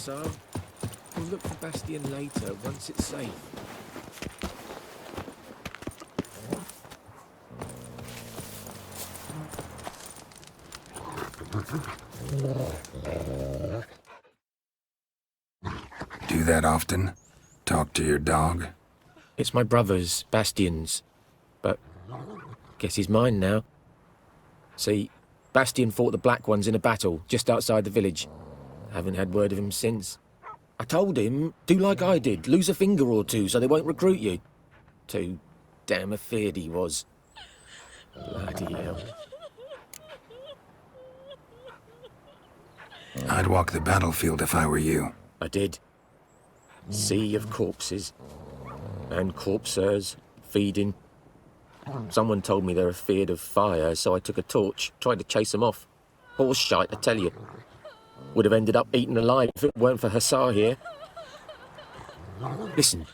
so. We'll look for Bastion later, once it's safe. Do that often? Talk to your dog? It's my brother's, Bastion's. But guess he's mine now. See, Bastion fought the Black Ones in a battle just outside the village. Haven't had word of him since. I told him, do like I did, lose a finger or two so they won't recruit you. Too damn afeard he was. Bloody hell. I'd walk the battlefield if I were you. I did. Sea of corpses. And corpsers, feeding. Someone told me they're afeard of fire, so I took a torch, tried to chase them off. Horse shite, I tell you. Would have ended up eaten alive if it weren't for Hussar here. Listen,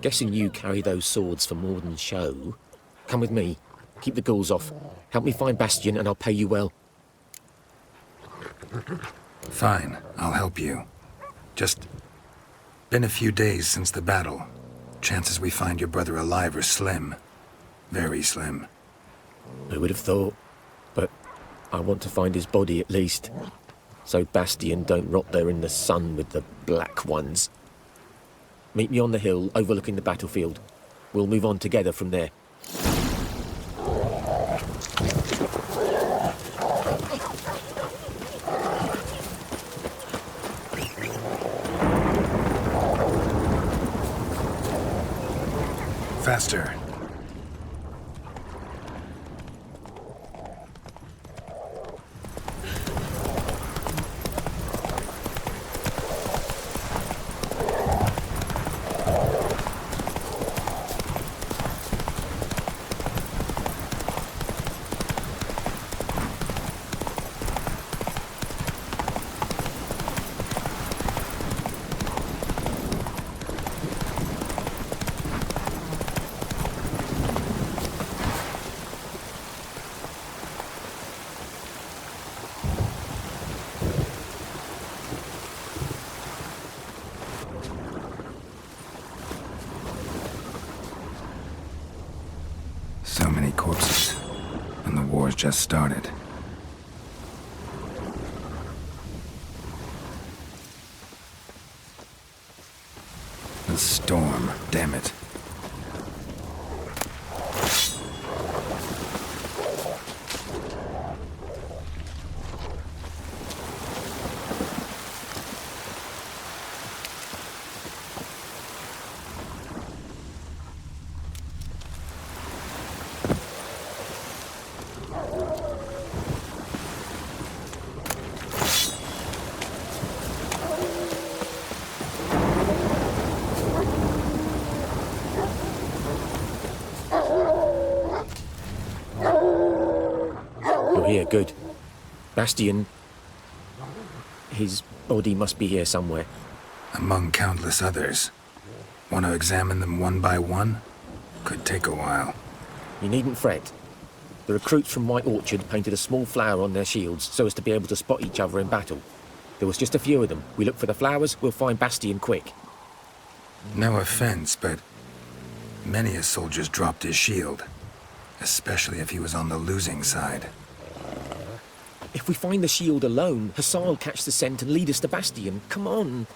guessing you carry those swords for more than show. Come with me, keep the ghouls off. Help me find Bastion and I'll pay you well. Fine, I'll help you. Just been a few days since the battle. Chances we find your brother alive are slim. Very slim. Who would have thought? But I want to find his body at least. So Bastion don't rot there in the sun with the Black Ones. Meet me on the hill overlooking the battlefield. We'll move on together from there. Faster. So many corpses, and the war's just started. The storm, damn it. Here, good. Bastion... his body must be here somewhere. Among countless others. Want to examine them one by one? Could take a while. You needn't fret. The recruits from White Orchard painted a small flower on their shields so as to be able to spot each other in battle. There was just a few of them. We look for the flowers, we'll find Bastion quick. No offense, but many a soldier's dropped his shield. Especially if he was on the losing side. If we find the shield alone, Hussar will catch the scent and lead us to Bastion. Come on.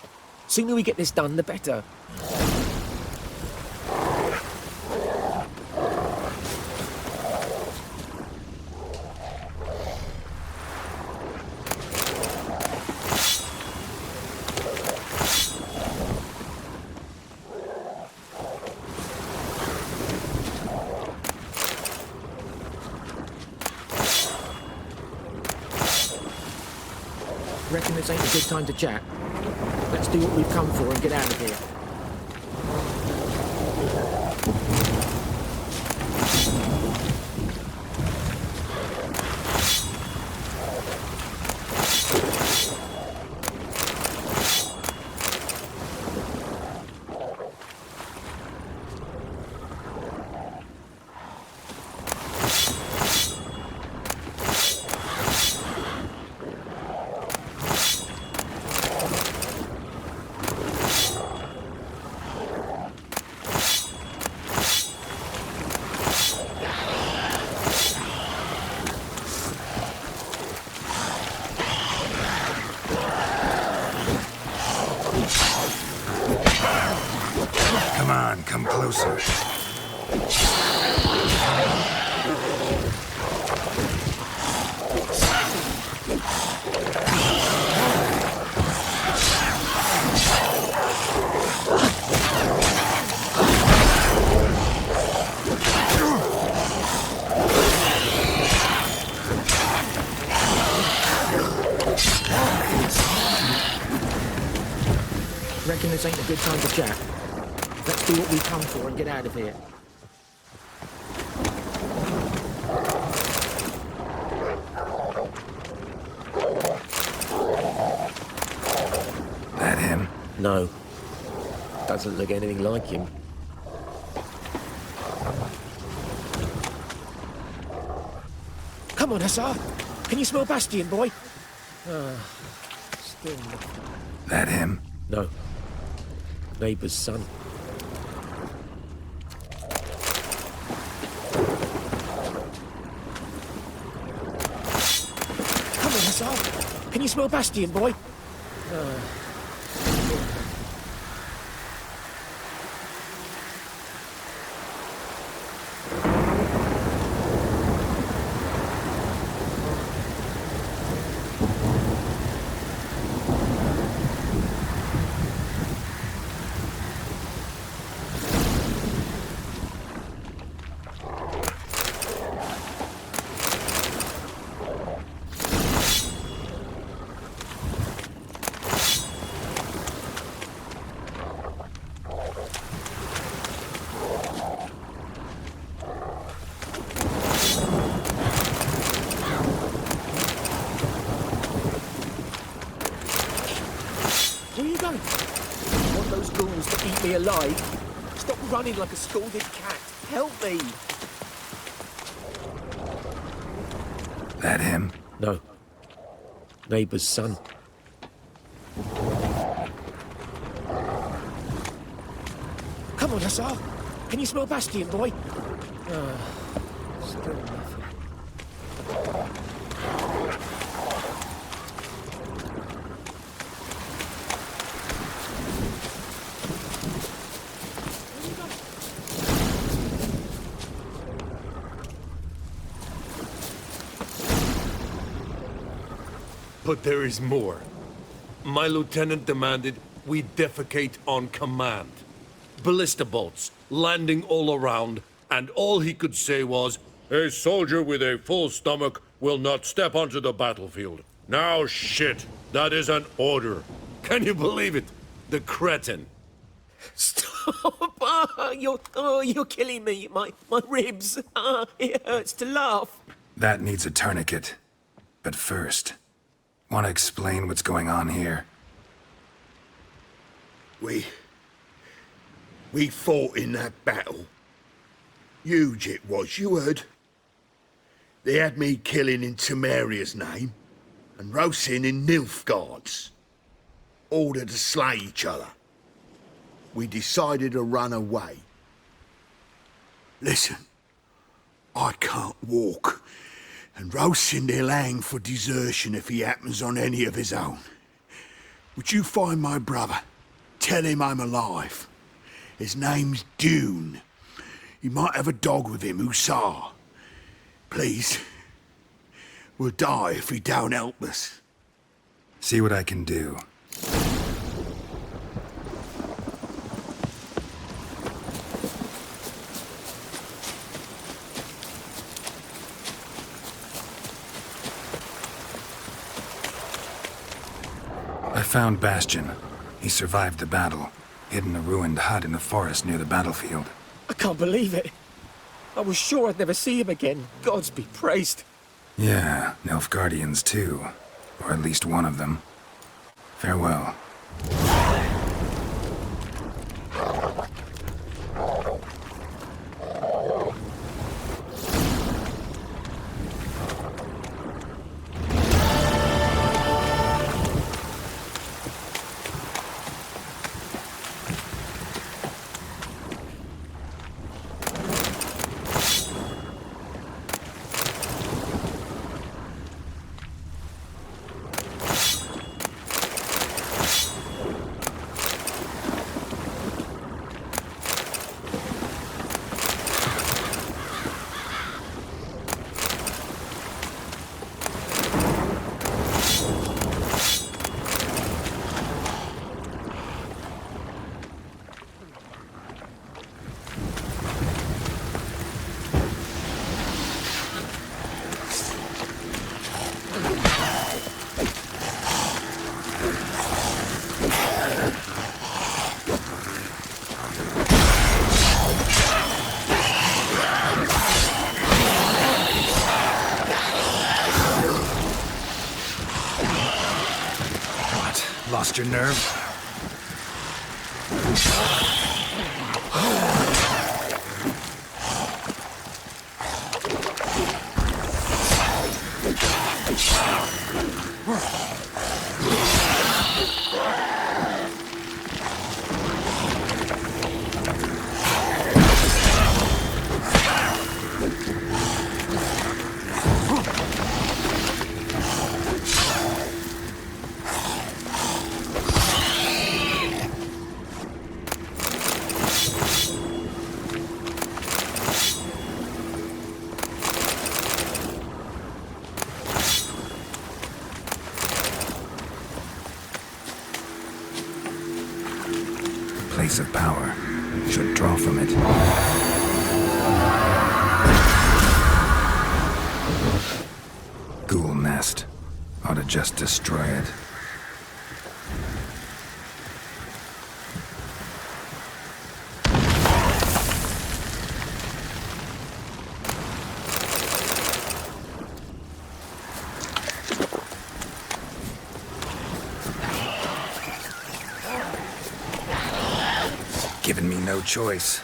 Sooner we get this done, the better. Reckon this ain't a good time to chat. Let's do what we've come for and get out of here. closer. Reckon this ain't a good time to chat. Let's do what we come for and get out of here. That him? No. Doesn't look anything like him. Come on, Hussar. Can you smell Bastion, boy? Still nothing. That him? No. Neighbour's son. Come on, Hussar. Can you smell Bastion, boy? Where are you going? You want those ghouls to eat me alive? Stop running like a scalded cat. Help me! That him? No. Neighbour's son. Come on, Hussar. Can you smell Bastion, boy? Still nothing. But there is more. My lieutenant demanded we defecate on command. Ballista bolts, landing all around, and all he could say was, "A soldier with a full stomach will not step onto the battlefield." Now shit, that is an order. Can you believe it? The cretin. Stop! You're killing me. My ribs. It hurts to laugh. That needs a tourniquet. But first, want to explain what's going on here? We fought in that battle. Huge it was, you heard. They had me killing in Temeria's name, and roasting in Nilfgaard's. Ordered to slay each other. We decided to run away. Listen, I can't walk, and Rosin will hang for desertion if he happens on any of his own. Would you find my brother? Tell him I'm alive. His name's Dune. He might have a dog with him, Hussar. Please. We'll die if he don't help us. See what I can do. I found Bastion. He survived the battle, hid in a ruined hut in the forest near the battlefield. I can't believe it. I was sure I'd never see him again. Gods be praised. Yeah, Nilfgaardians too. Or at least one of them. Farewell. Lost your nerve? Place of power. Should draw from it. Ghoul nest. Ought to just destroy it. Given me no choice.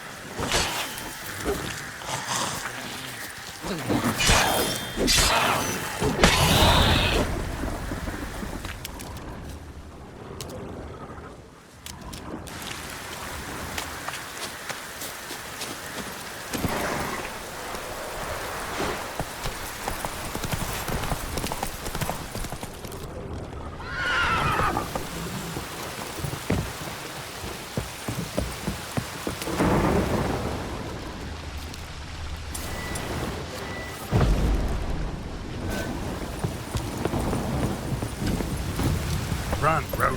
Run, Roach.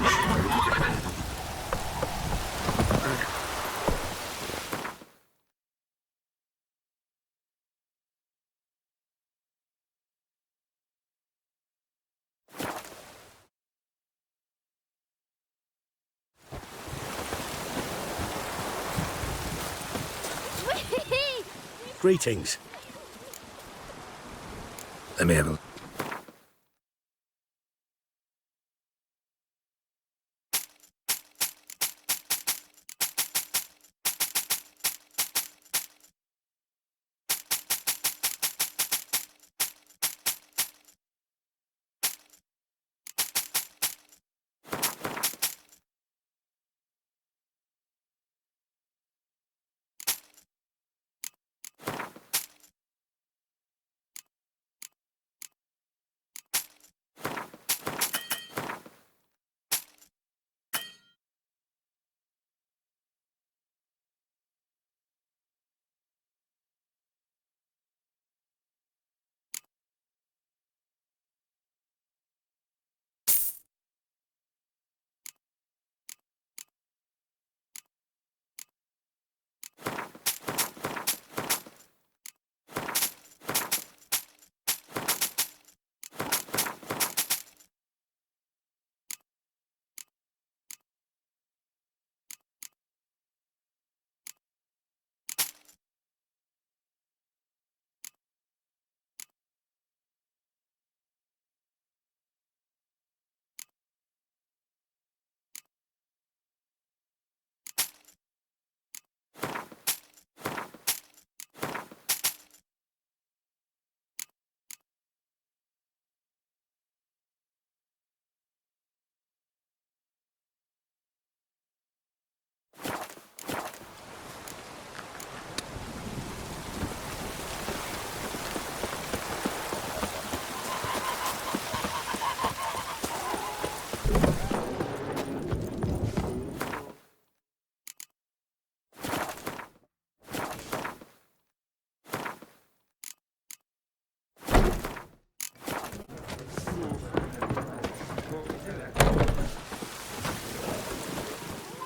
Greetings. Let me have a...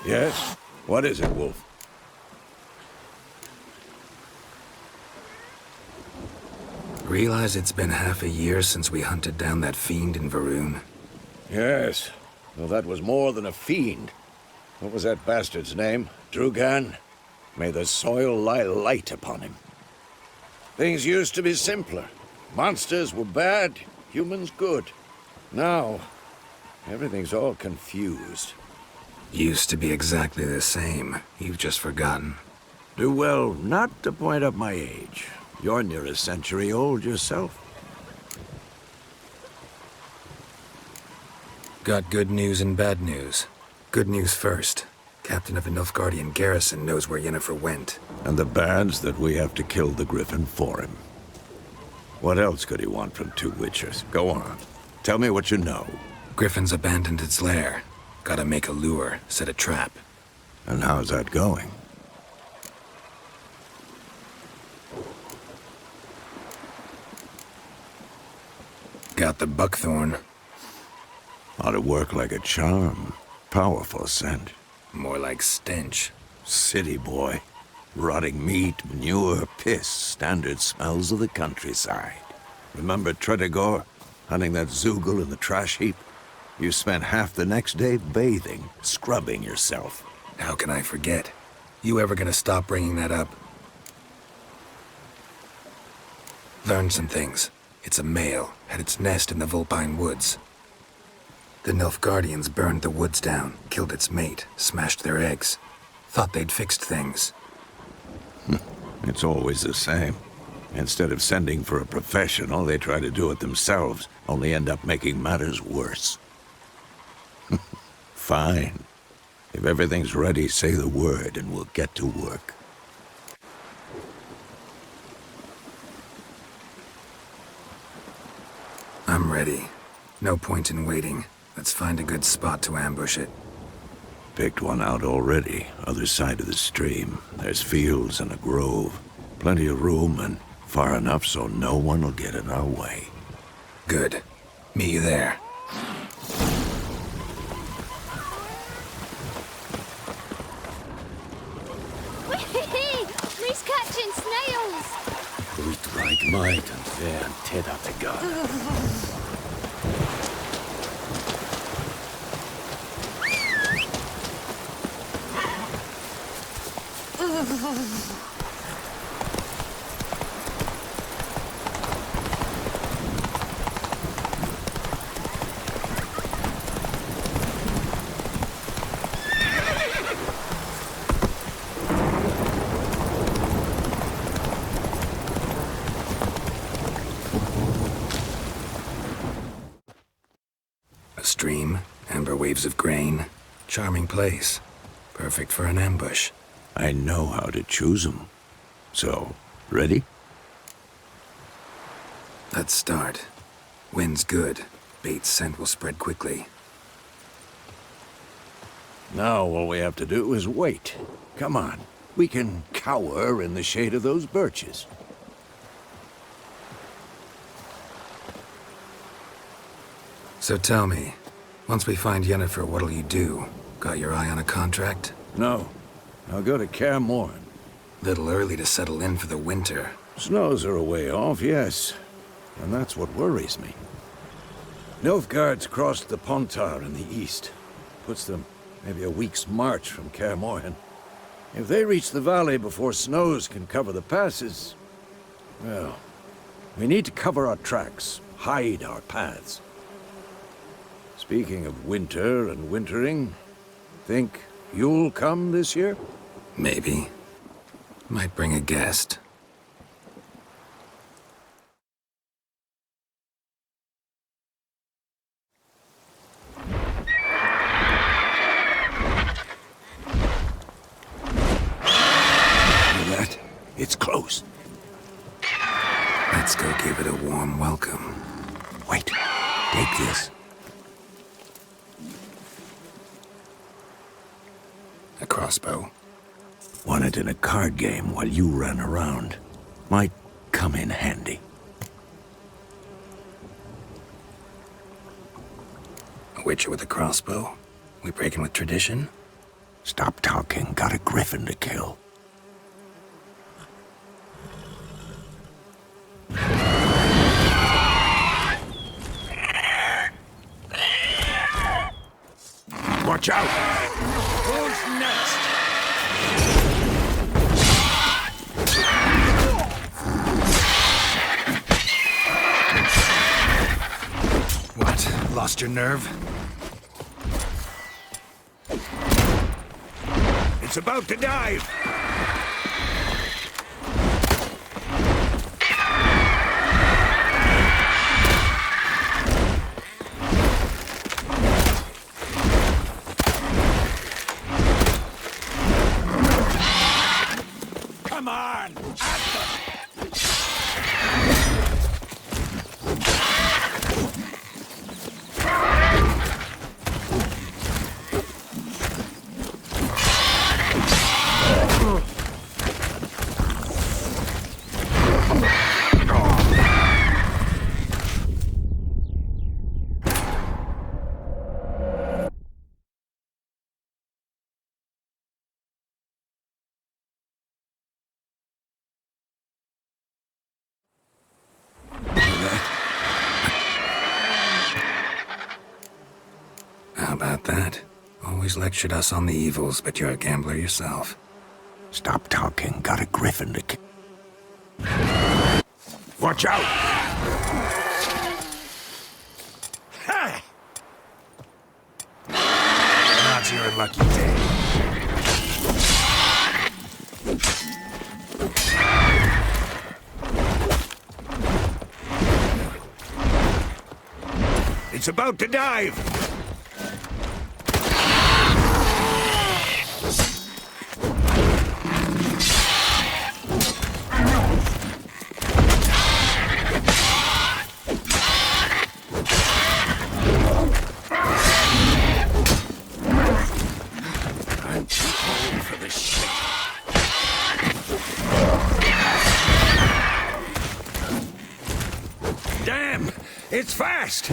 Yes? What is it, Wolf? Realize it's been half a year since we hunted down that fiend in Varun? Yes. Well, that was more than a fiend. What was that bastard's name? Drugan? May the soil lie light upon him. Things used to be simpler. Monsters were bad, humans good. Now, Everything's all confused. Used to be exactly the same. You've just forgotten. Do well not to point up my age. You're near a century old yourself. Got good news and bad news. Good news first. Captain of the Nilfgaardian garrison knows where Yennefer went. And the bad's that we have to kill the Griffin for him. What else could he want from two Witchers? Go on. Tell me what you know. Griffin's abandoned its lair. Gotta make a lure, set a trap. And how's that going? Got the buckthorn. Ought to work like a charm. Powerful scent. More like stench. City boy. Rotting meat, manure, piss. Standard smells of the countryside. Remember Tretogor? Hunting that Zoogle in the trash heap? You spent half the next day bathing, scrubbing yourself. How can I forget? You ever gonna stop bringing that up? Learned some things. It's a male, had its nest in the Vulpine Woods. The Nilfgaardians burned the woods down, killed its mate, smashed their eggs. Thought they'd fixed things. It's always the same. Instead of sending for a professional, they try to do it themselves, only end up making matters worse. Fine. If everything's ready, say the word and we'll get to work. I'm ready. No point in waiting. Let's find a good spot to ambush it. Picked one out already, other side of the stream. There's fields and a grove. Plenty of room and far enough so no one will get in our way. Good. Meet you there. He's catching snails! Ut like might and fair and ted at the god. A stream, amber waves of grain. Charming place. Perfect for an ambush. I know how to choose 'em. So, ready? Let's start. Wind's good. Bait's scent will spread quickly. Now all we have to do is wait. Come on. We can cower in the shade of those birches. So tell me, once we find Yennefer, what'll you do? Got your eye on a contract? No. I'll go to Kaer Morhen. Little early to settle in for the winter. Snows are a way off, yes. And that's what worries me. Nilfgaard's crossed the Pontar in the east. Puts them maybe a week's march from Kaer Morhen. If they reach the valley before snows can cover the passes, well, we need to cover our tracks, hide our paths. Speaking of winter and wintering, think you'll come this year? Maybe. Might bring a guest. That? It's close. Let's go give it a warm welcome. Wait. Take this. A crossbow. Won it in a card game while you ran around. Might come in handy. A witcher with a crossbow? We breaking with tradition? Stop talking. Got a griffin to kill. Watch out! Who's next? What? Lost your nerve? It's about to dive! Come on! At them! How about that? Always lectured us on the evils, but you're a gambler yourself. Stop talking. Got a griffin to kill. Watch out! Ha! Not your lucky day. It's about to dive! I'm too old for this shit. Damn! It's fast!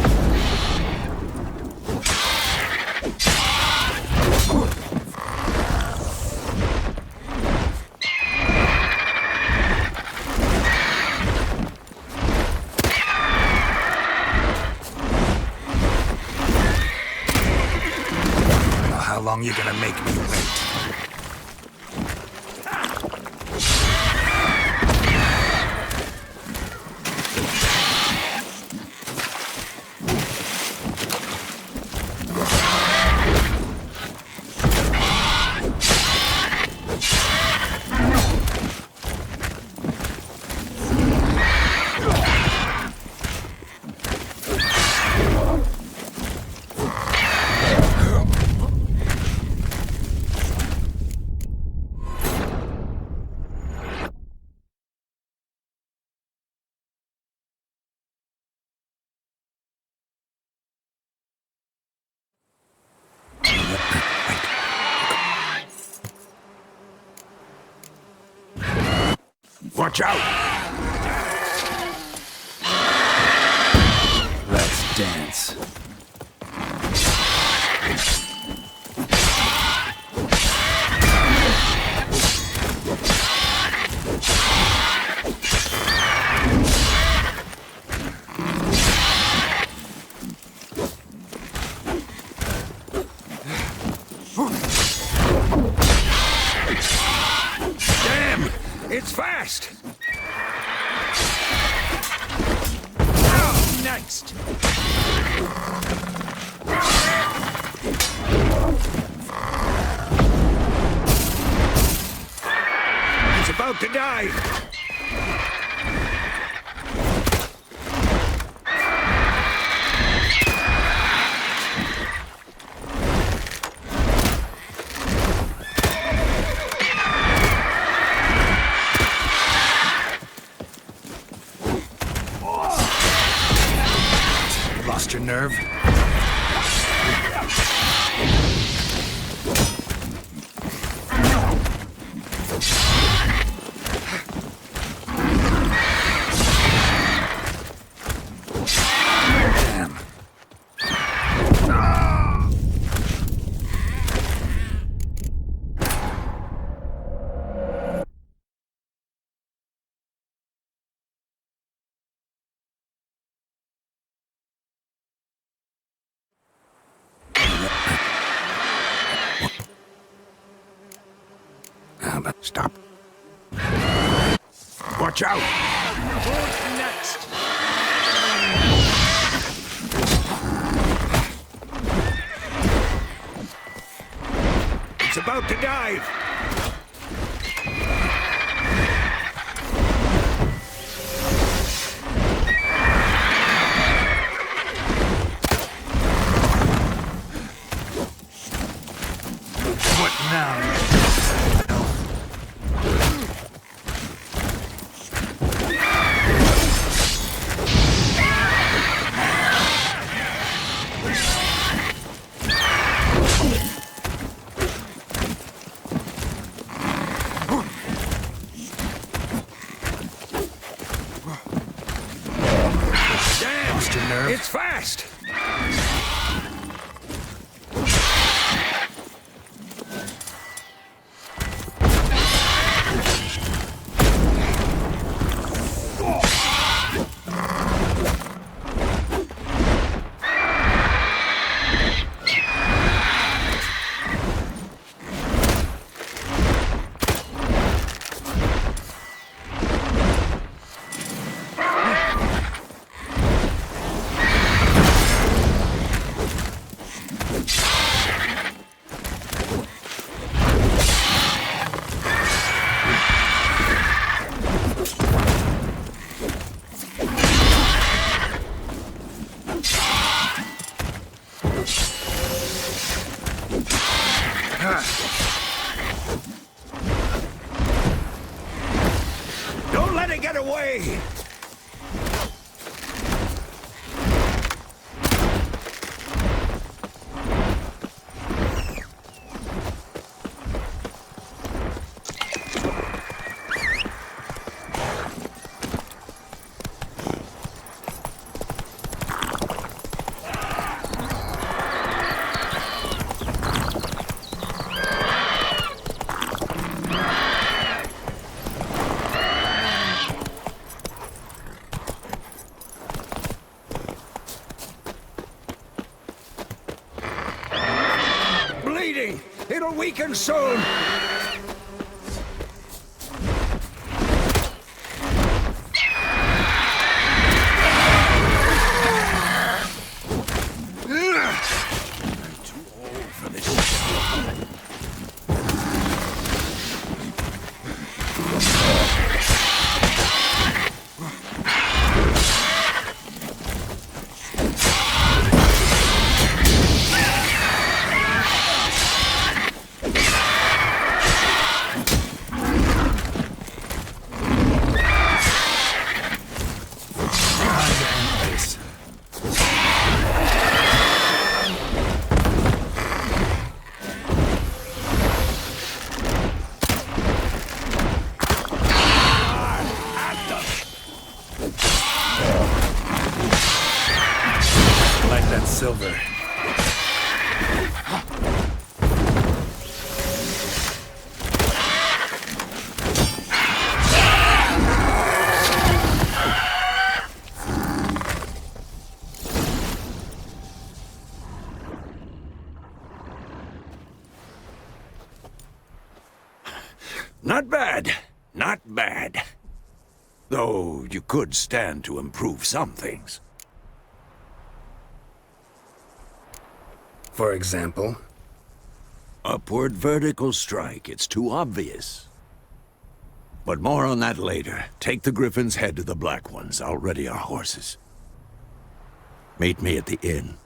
How long you gonna make me wait? Watch out! Let's dance. Damn! It's fast! Oh, next! He's about to dive! Lost your nerve? Damn. Stop. Watch out! Who's next? It's about to dive! nerve. It's fast! Don't let it get away! Bleeding! It'll weaken soon! Like that silver. Not bad. Not bad. Though you could stand to improve some things. For example? Upward vertical strike. It's too obvious. But more on that later. Take the Griffin's head to the Black Ones. I'll ready our horses. Meet me at the inn.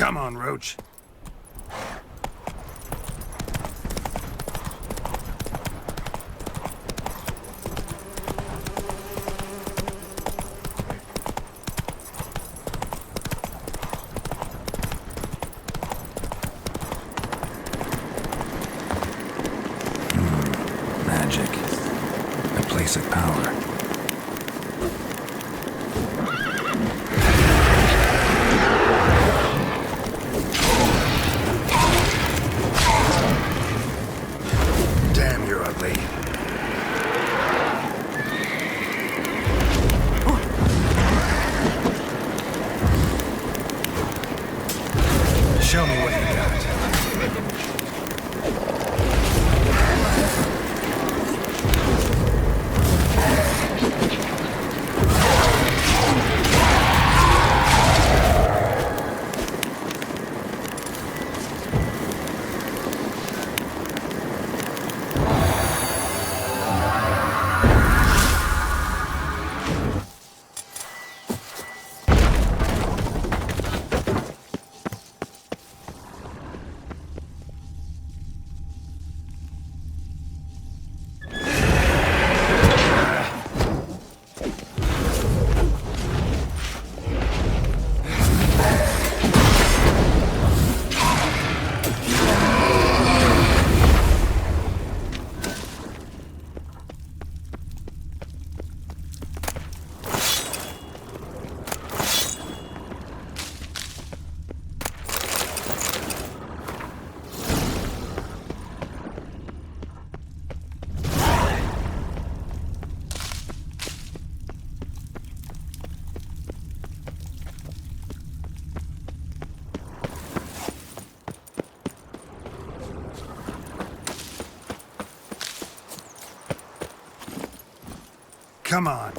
Come on, Roach. Magic. A place of power. Damn, you're ugly. Show me what you got. Come on.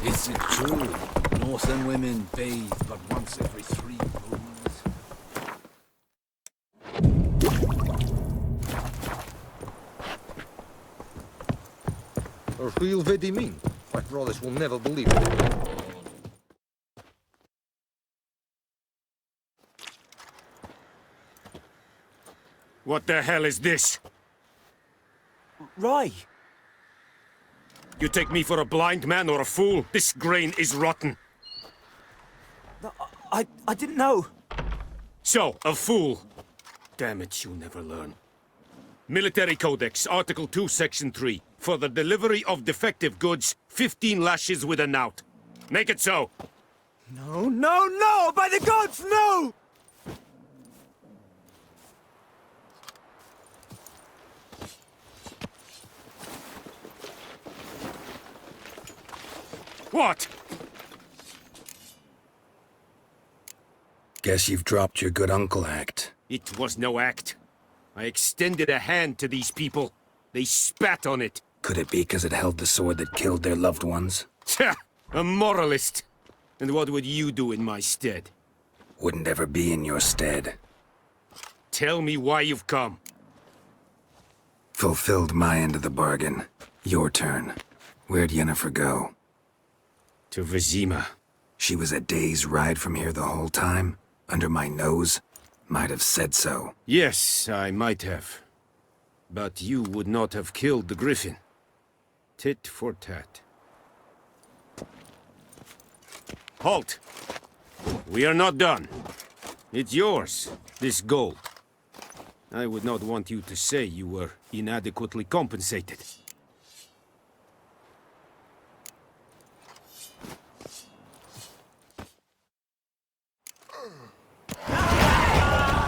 Is it true? Northern women bathe but once every 3 moons. A real verdim. My brothers will never believe it. What the hell is this? Rye. You take me for a blind man or a fool? This grain is rotten. I didn't know. So, a fool. Damn it, you never learn. Military Codex, Article 2, Section 3. For the delivery of defective goods, 15 lashes with a knout. Make it so. No, no, no! By the gods, no! What? Guess you've dropped your good uncle act. It was no act. I extended a hand to these people. They spat on it. Could it be because it held the sword that killed their loved ones? Tch, a moralist. And what would you do in my stead? Wouldn't ever be in your stead. Tell me why you've come. Fulfilled my end of the bargain. Your turn. Where'd Yennefer go? To Vizima. She was a day's ride from here the whole time? Under my nose? Might have said so. Yes, I might have. But you would not have killed the griffin. Tit for tat. Halt! We are not done. It's yours, this gold. I would not want you to say you were inadequately compensated.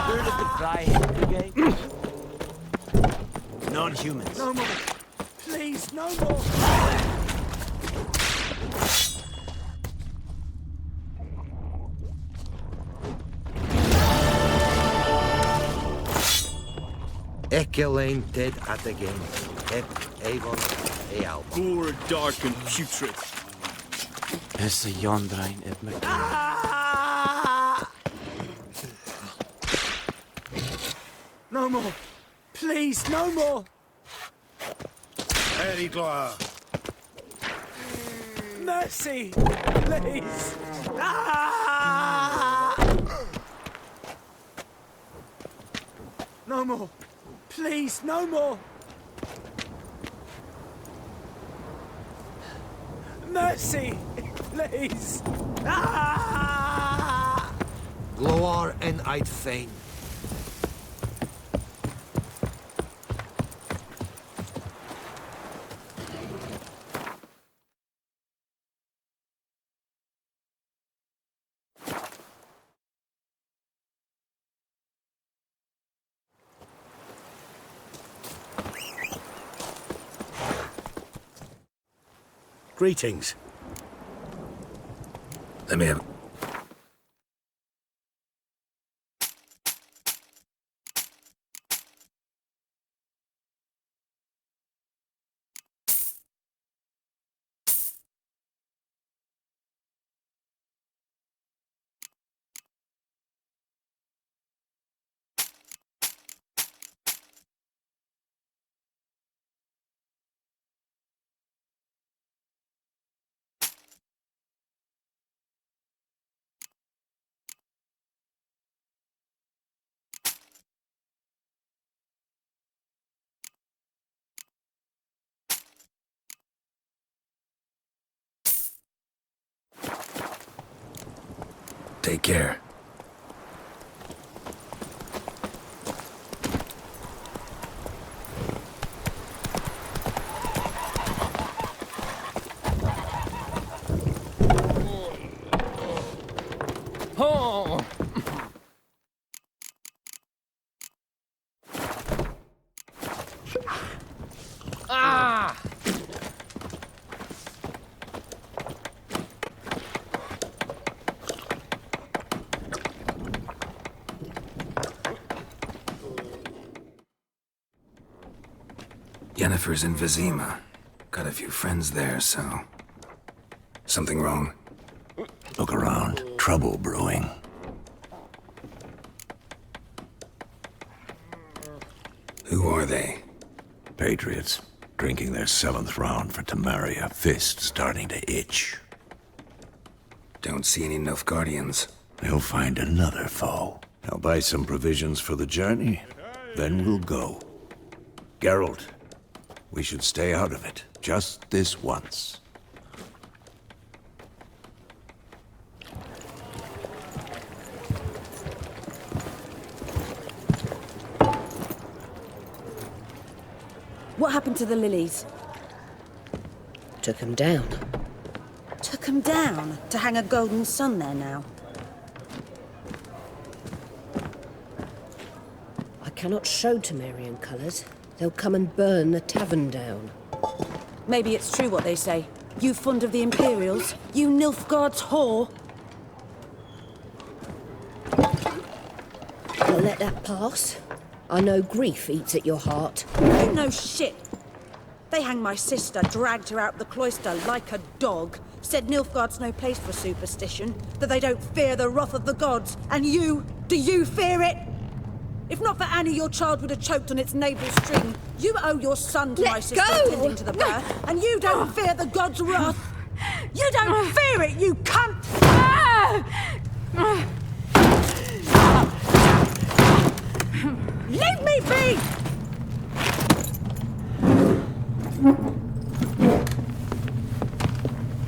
Heard of the Dahil Brigade? Non-humans. No more. Please, no more. Ekelain dead at again. Et Avon Eal. Gore, dark and putrid. Essa jondrain et me. No more. Please, no more. Eddie Gloire. Mercy, please. Ah! No more. Please, no more. Mercy, please. Ah! Gloire en uit Fane. Greetings. Let me have... Take care. Oh! Ah! Yennefer's in Vizima. Got a few friends there, so... Something wrong? Look around. Trouble brewing. Who are they? Patriots. Drinking their 7th round for Temeria. Fist starting to itch. Don't see any Nilfgaardians. They'll find another foe. I'll buy some provisions for the journey. Then we'll go. Geralt, we should stay out of it. Just this once. What happened to the lilies? Took him down. Took them down to hang a golden sun there now. I cannot show Temerian colours. They'll come and burn the tavern down. Maybe it's true what they say. You fond of the Imperials? You Nilfgaard's whore? I'll let that pass. I know grief eats at your heart. You know shit. They hanged my sister, dragged her out the cloister like a dog. Said Nilfgaard's no place for superstition, that they don't fear the wrath of the gods. And you, do you fear it? If not for Annie, your child would have choked on its navel string. You owe your son to my sister tending to the birth, and you don't fear the gods' wrath. You don't fear it, you cunt! Leave me be!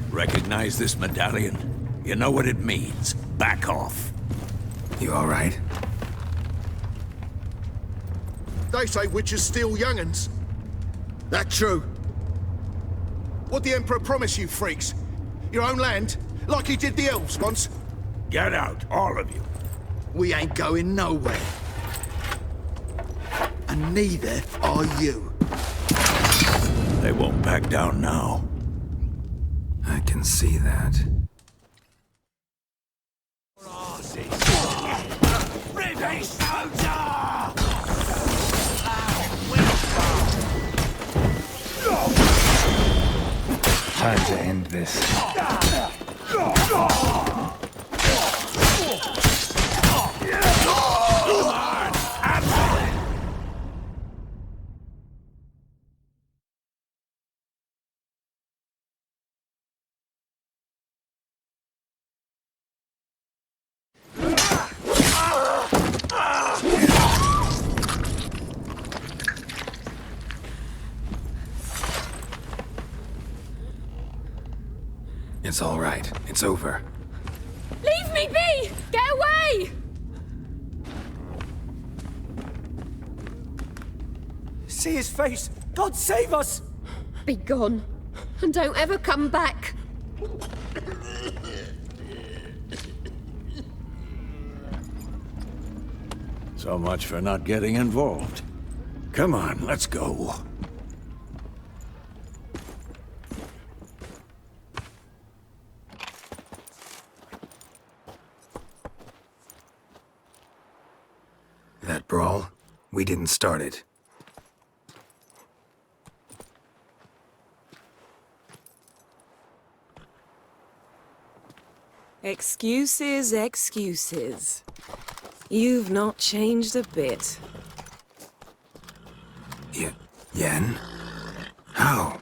Recognize this medallion? You know what it means. Back off. You all right? They say witches steal young'uns. That true? What'd the Emperor promise you, freaks? Your own land? Like he did the elves once? Get out, all of you. We ain't going nowhere. And neither are you. They won't back down now. I can see that. British soldier! Time to end this. It's all right. It's over. Leave me be! Get away! See his face! God save us! Be gone. And don't ever come back. So much for not getting involved. Come on, let's go. That brawl, we didn't start it. Excuses, excuses. You've not changed a bit. Yen? How?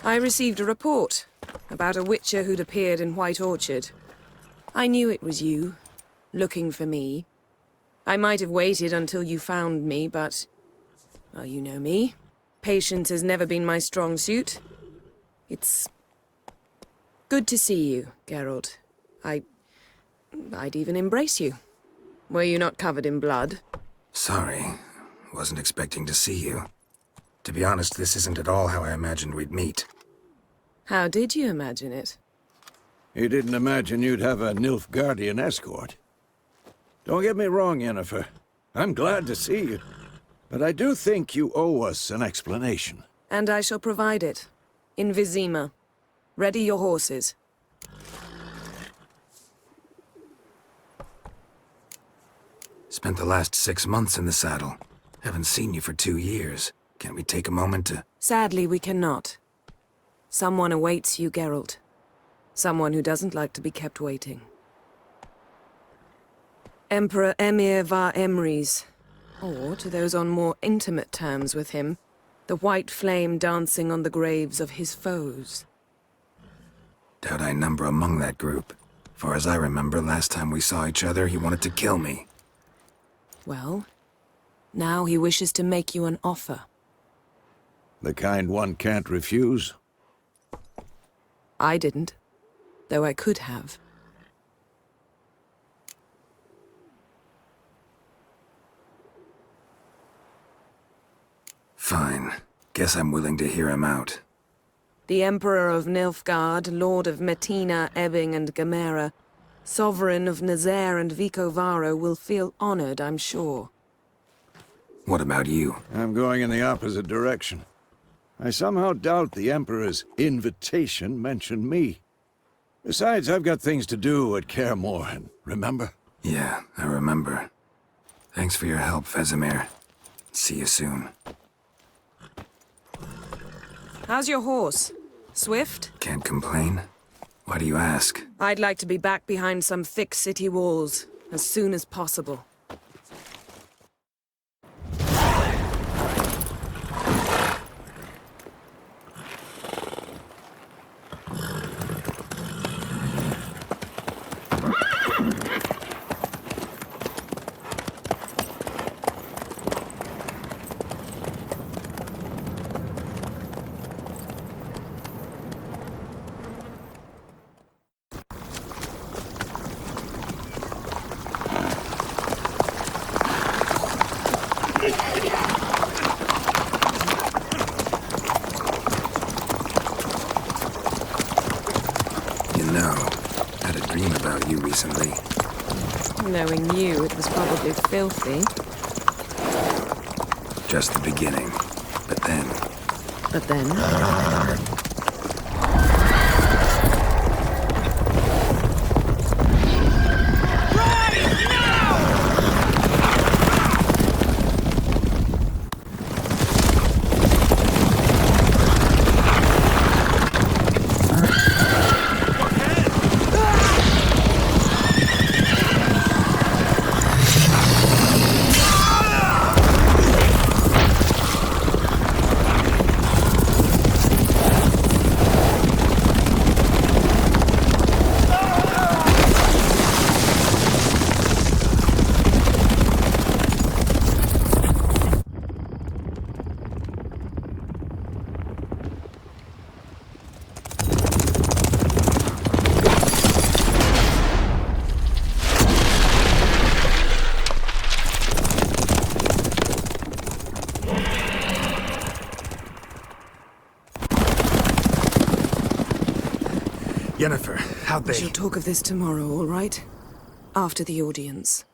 I received a report about a witcher who'd appeared in White Orchard. I knew it was you, looking for me. I might have waited until you found me, but... well, you know me. Patience has never been my strong suit. It's... good to see you, Geralt. I'd even embrace you. Were you not covered in blood? Sorry. Wasn't expecting to see you. To be honest, this isn't at all how I imagined we'd meet. How did you imagine it? You didn't imagine you'd have a Nilfgaardian escort. Don't get me wrong, Yennefer. I'm glad to see you. But I do think you owe us an explanation. And I shall provide it. In Vizima. Ready your horses. Spent the last 6 months in the saddle. Haven't seen you for 2 years. Can't we take a moment to... Sadly, we cannot. Someone awaits you, Geralt. Someone who doesn't like to be kept waiting. Emperor Emir var Emrys, or, to those on more intimate terms with him, the white flame dancing on the graves of his foes. Doubt I number among that group. Far as I remember, last time we saw each other, he wanted to kill me. Well, now he wishes to make you an offer. The kind one can't refuse? I didn't, though I could have. Fine. Guess I'm willing to hear him out. The Emperor of Nilfgaard, Lord of Metina, Ebbing and Gamera, Sovereign of Nazaire and Vicovaro will feel honored, I'm sure. What about you? I'm going in the opposite direction. I somehow doubt the Emperor's invitation mentioned me. Besides, I've got things to do at Kaer Morhen, remember? Yeah, I remember. Thanks for your help, Vesemir. See you soon. How's your horse? Swift? Can't complain. Why do you ask? I'd like to be back behind some thick city walls, as soon as possible. Recently. Knowing you, it was probably filthy. Just the beginning. But then... But then? Yennefer, how'd We they... shall talk of this tomorrow, all right? After the audience.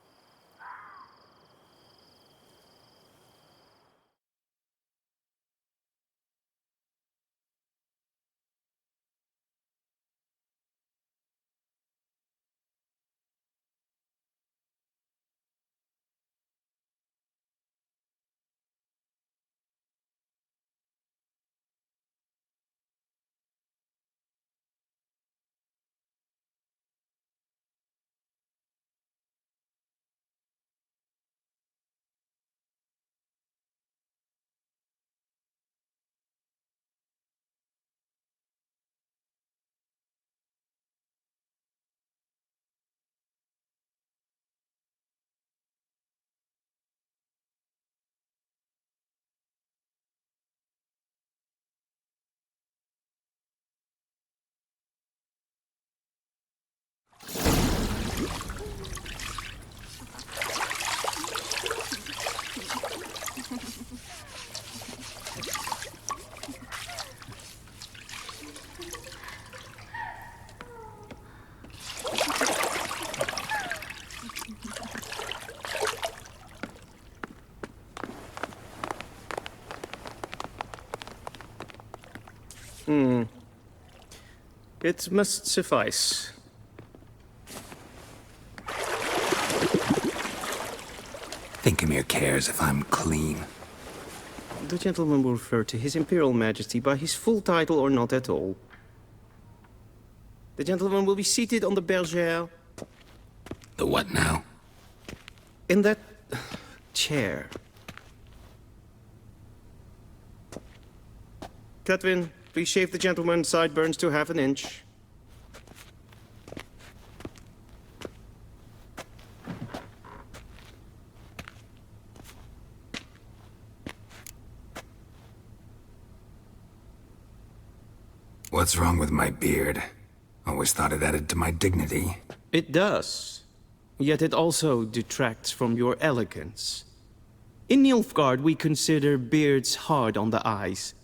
It must suffice. Thinkamere cares if I'm clean. The gentleman will refer to His Imperial Majesty by his full title or not at all. The gentleman will be seated on the bergère. The what now? In that chair. Catwin, please shave the gentleman's sideburns to half an inch. What's wrong with my beard? Always thought it added to my dignity. It does. Yet it also detracts from your elegance. In Nilfgaard, we consider beards hard on the eyes.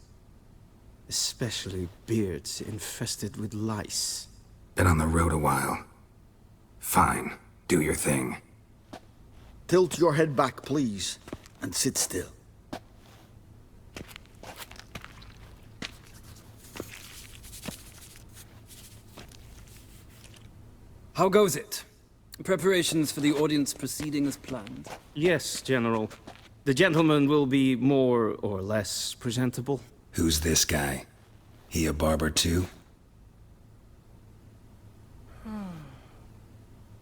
Especially beards infested with lice. Been on the road a while. Fine, do your thing. Tilt your head back, please, and sit still. How goes it? Preparations for the audience proceeding as planned? Yes, General. The gentleman will be more or less presentable. Who's this guy? He a barber too?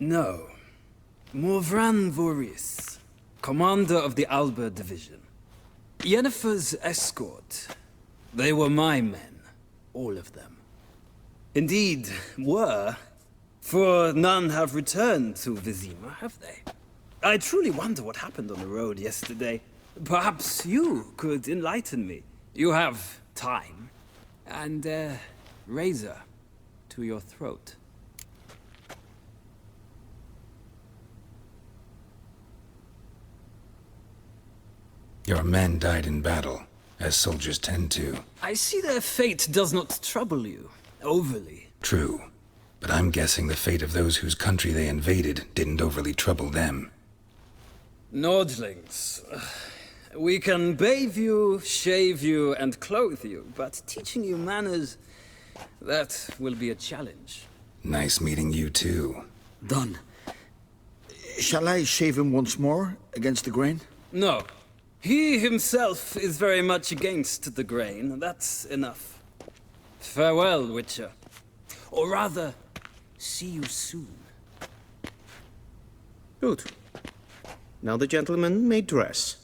No. Morvran Voris, commander of the Alba Division. Yennefer's escort. They were my men, all of them. Indeed, were, for none have returned to Vizima, have they? I truly wonder what happened on the road yesterday. Perhaps you could enlighten me. You have time, and a razor to your throat. Your men died in battle, as soldiers tend to. I see their fate does not trouble you, overly. True, but I'm guessing the fate of those whose country they invaded didn't overly trouble them. Nordlings. We can bathe you, shave you, and clothe you, but teaching you manners, that will be a challenge. Nice meeting you too. Done. Shall I shave him once more, against the grain? No. He himself is very much against the grain. That's enough. Farewell, Witcher. Or rather, see you soon. Good. Now the gentleman may dress.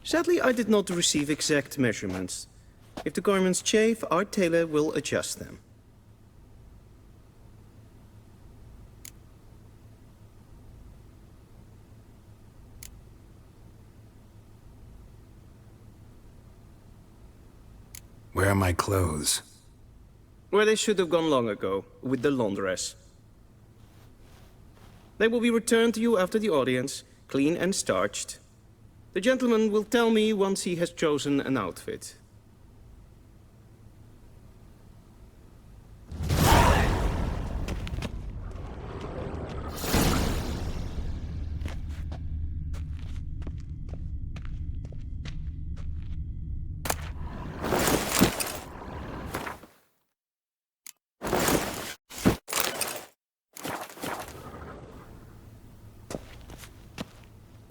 Sadly, I did not receive exact measurements. If the garments chafe, our tailor will adjust them. Where are my clothes? Where they should have gone long ago, with the laundress. They will be returned to you after the audience, clean and starched. The gentleman will tell me once he has chosen an outfit.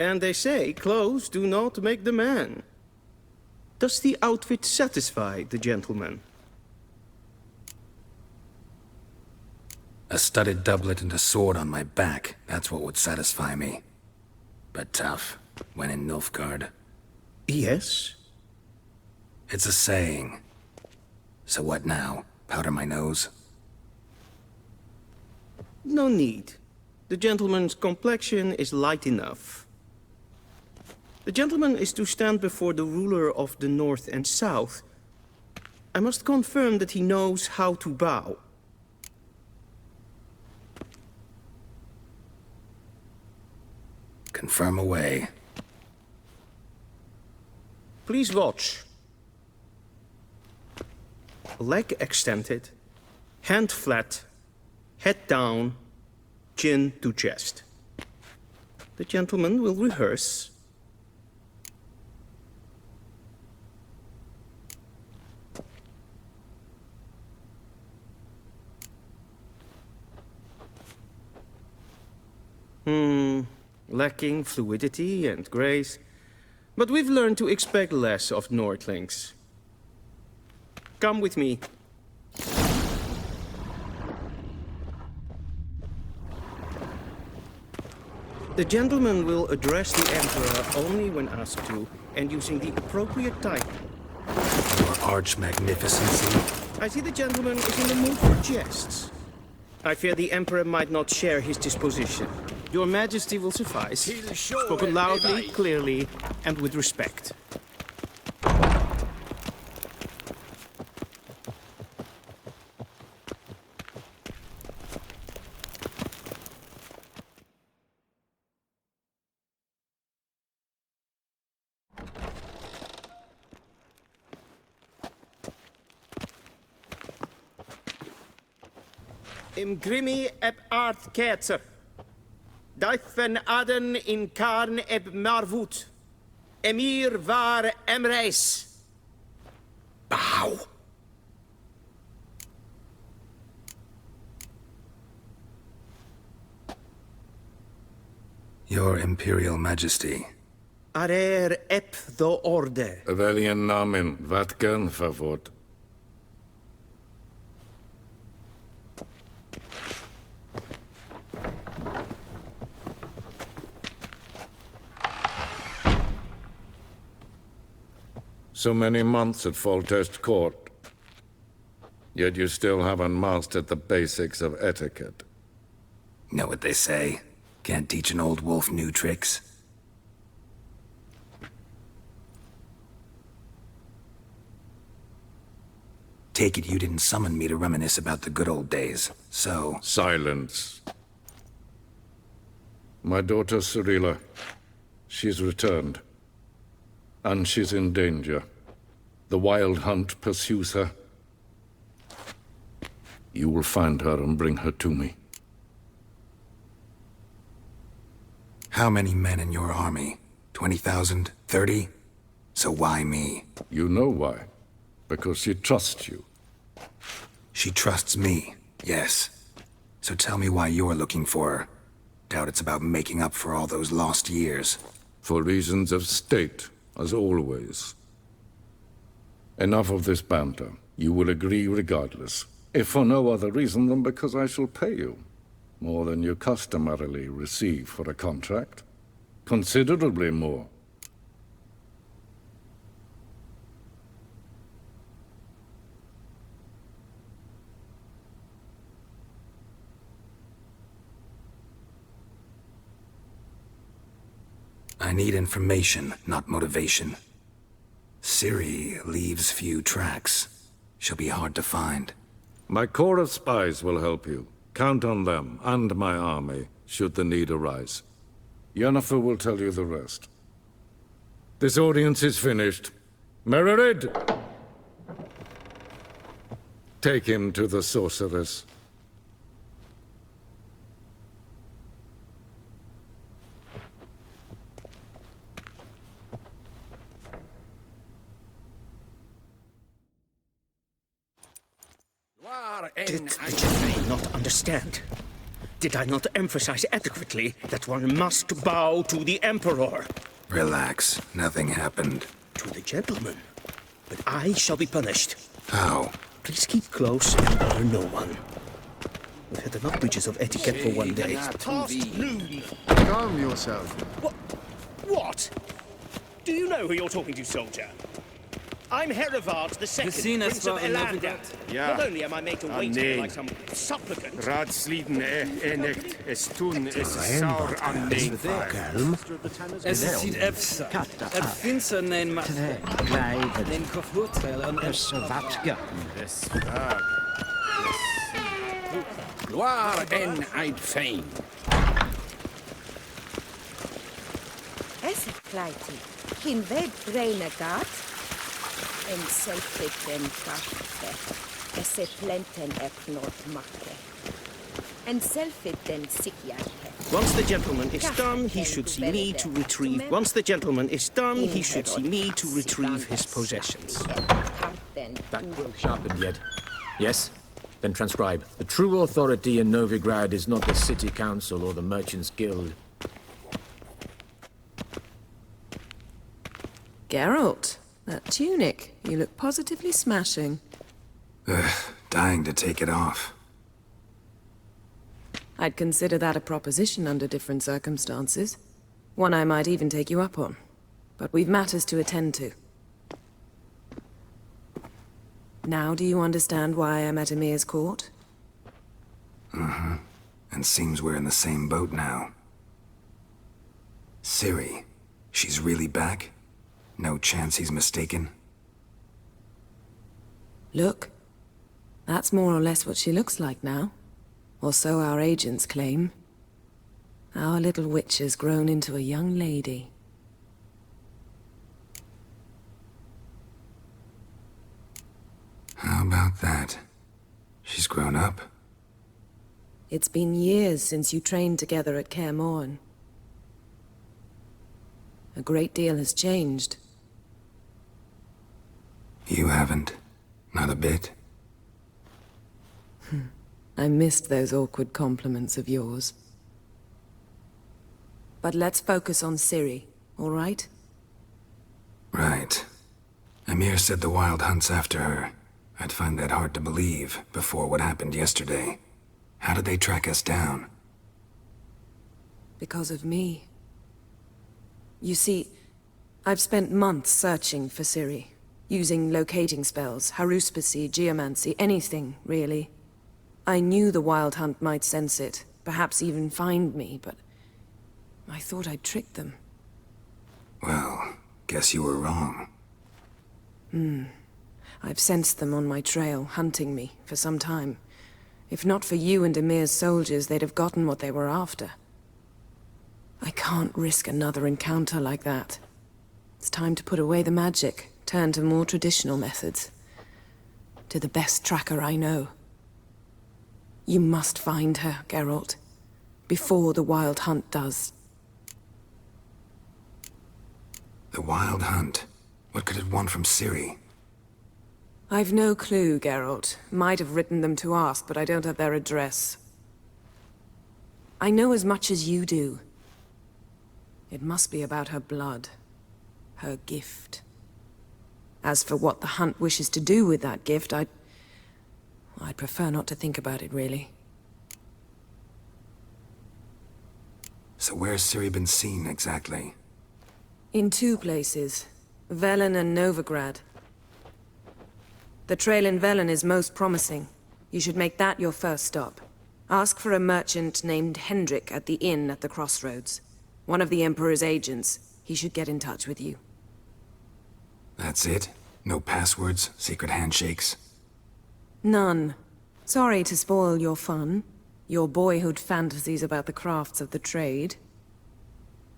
And they say clothes do not make the man. Does the outfit satisfy the gentleman? A studded doublet and a sword on my back, that's what would satisfy me. But tough, when in Nilfgaard. Yes? It's a saying. So what now? Powder my nose? No need. The gentleman's complexion is light enough. The gentleman is to stand before the ruler of the North and South. I must confirm that he knows how to bow. Confirm away. Please watch. Leg extended, hand flat, head down, chin to chest. The gentleman will rehearse. Lacking fluidity and grace. But we've learned to expect less of Nordlings. Come with me. The gentleman will address the Emperor only when asked to, and using the appropriate title. Your arch-magnificency. I see the gentleman is in the mood for jests. I fear the Emperor might not share his disposition. Your Majesty will suffice. Spoken loudly, clearly, and with respect. Im grimi eb art ketzer. Duifen aden in karn eb marvoet. Emir var emreis. Bow. Your Imperial Majesty. Arer eb the orde. Weljen namen, wat gern favort. So many months at Foltest Court, yet you still haven't mastered the basics of etiquette. Know what they say? Can't teach an old wolf new tricks. Take it you didn't summon me to reminisce about the good old days, so... Silence. My daughter Cirilla, she's returned. And she's in danger. The Wild Hunt pursues her. You will find her and bring her to me. How many men in your army? 20,000? 30? So why me? You know why. Because she trusts you. She trusts me, yes. So tell me why you're looking for her. Doubt it's about making up for all those lost years. For reasons of state, as always. Enough of this banter. You will agree regardless. If for no other reason than because I shall pay you. More than you customarily receive for a contract. Considerably more. I need information, not motivation. Seri leaves few tracks. She'll be hard to find. My corps of spies will help you. Count on them and my army, should the need arise. Yennefer will tell you the rest. This audience is finished. Mererid! Take him to the sorceress. Did the gentleman not understand? Did I not emphasize adequately that one must bow to the Emperor? Relax. Nothing happened. To the gentleman. But I shall be punished. How? Please keep close and bother no one. We've had enough breaches of etiquette for one day. It's past noon. Calm yourself. What? Do you know who you're talking to, soldier? I'm Herivard the Second, Prince of Elanda. Ja. Not only am I made to wait here like some supplicant... Raadsleden echt es tun, es saur an neem. Es ziet efsa. Het finster neem maar. Neem kofhoortel en Wat Gloire en uitfijn. Es pleiti. Kin ved breine gat. En selfiten kaffe. Esse plenten eknot makke. And selfiten sikjake. Once the gentleman is done, he should see me to retrieve... Once the gentleman is done, he should see me to retrieve his possessions. That will sharpened yet. Yes? Then transcribe. The true authority in Novigrad is not the city council or the merchants' guild. Geralt, that tunic. You look positively smashing. Ugh, dying to take it off. I'd consider that a proposition under different circumstances. One I might even take you up on. But we've matters to attend to. Now do you understand why I'm at Emir's court? Mm-hmm. And seems we're in the same boat now. Siri, she's really back? No chance he's mistaken? Look. That's more or less what she looks like now. Or so our agents claim. Our little witch has grown into a young lady. How about that? She's grown up? It's been years since you trained together at Kaer Morhen. A great deal has changed. You haven't. Not a bit. I missed those awkward compliments of yours. But let's focus on Siri, all right? Right. Emir said the Wild Hunt's after her. I'd find that hard to believe before what happened yesterday. How did they track us down? Because of me. You see, I've spent months searching for Siri, using locating spells, haruspicy, geomancy, anything, really. I knew the Wild Hunt might sense it, perhaps even find me, but I thought I'd tricked them. Well, guess you were wrong. I've sensed them on my trail, hunting me, for some time. If not for you and Emir's soldiers, they'd have gotten what they were after. I can't risk another encounter like that. It's time to put away the magic, turn to more traditional methods. To the best tracker I know. You must find her, Geralt. Before the Wild Hunt does. The Wild Hunt? What could it want from Siri? I've no clue, Geralt. Might have written them to ask, but I don't have their address. I know as much as you do. It must be about her blood. Her gift. As for what the Hunt wishes to do with that gift, I'd prefer not to think about it, really. So where's Siri been seen, exactly? In two places. Velen and Novigrad. The trail in Velen is most promising. You should make that your first stop. Ask for a merchant named Hendrik at the inn at the crossroads. One of the Emperor's agents. He should get in touch with you. That's it? No passwords, secret handshakes? None. Sorry to spoil your fun, your boyhood fantasies about the crafts of the trade.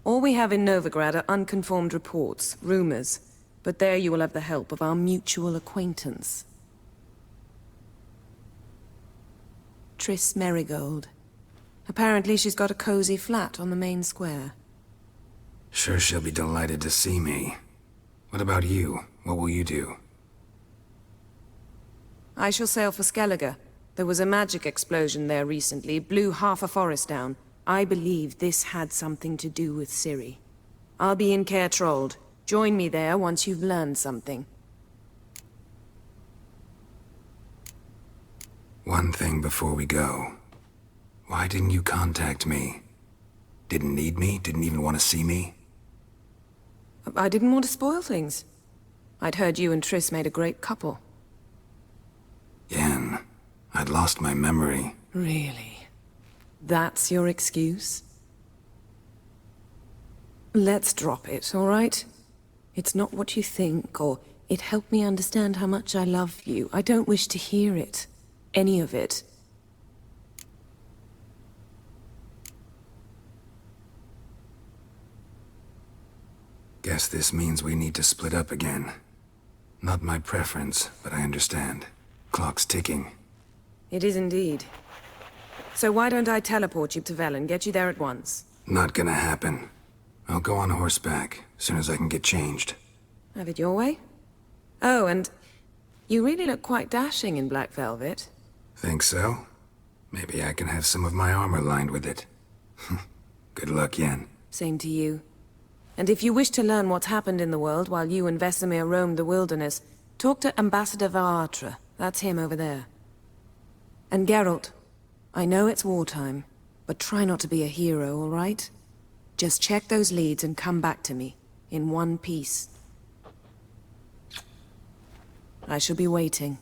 All we have in Novigrad are unconformed reports, rumors, but there you will have the help of our mutual acquaintance. Triss Merigold. Apparently she's got a cozy flat on the main square. Sure she'll be delighted to see me. What about you? What will you do? I shall sail for Skellige. There was a magic explosion there recently, blew half a forest down. I believe this had something to do with Seri. I'll be in Caer Trold. Join me there once you've learned something. One thing before we go. Why didn't you contact me? Didn't need me? Didn't even want to see me? I didn't want to spoil things. I'd heard you and Triss made a great couple. Yen, I'd lost my memory. Really? That's your excuse? Let's drop it, all right? It's not what you think, or it helped me understand how much I love you. I don't wish to hear it. Any of it. Guess this means we need to split up again. Not my preference, but I understand. Clock's ticking. It is indeed. So why don't I teleport you to Velen, get you there at once? Not gonna happen. I'll go on horseback, as soon as I can get changed. Have it your way? Oh, and you really look quite dashing in black velvet. Think so? Maybe I can have some of my armor lined with it. Good luck, Yen. Same to you. And if you wish to learn what's happened in the world while you and Vesemir roamed the wilderness, talk to Ambassador Vaatra. That's him over there. And Geralt, I know it's wartime, but try not to be a hero, all right? Just check those leads and come back to me, in one piece. I shall be waiting.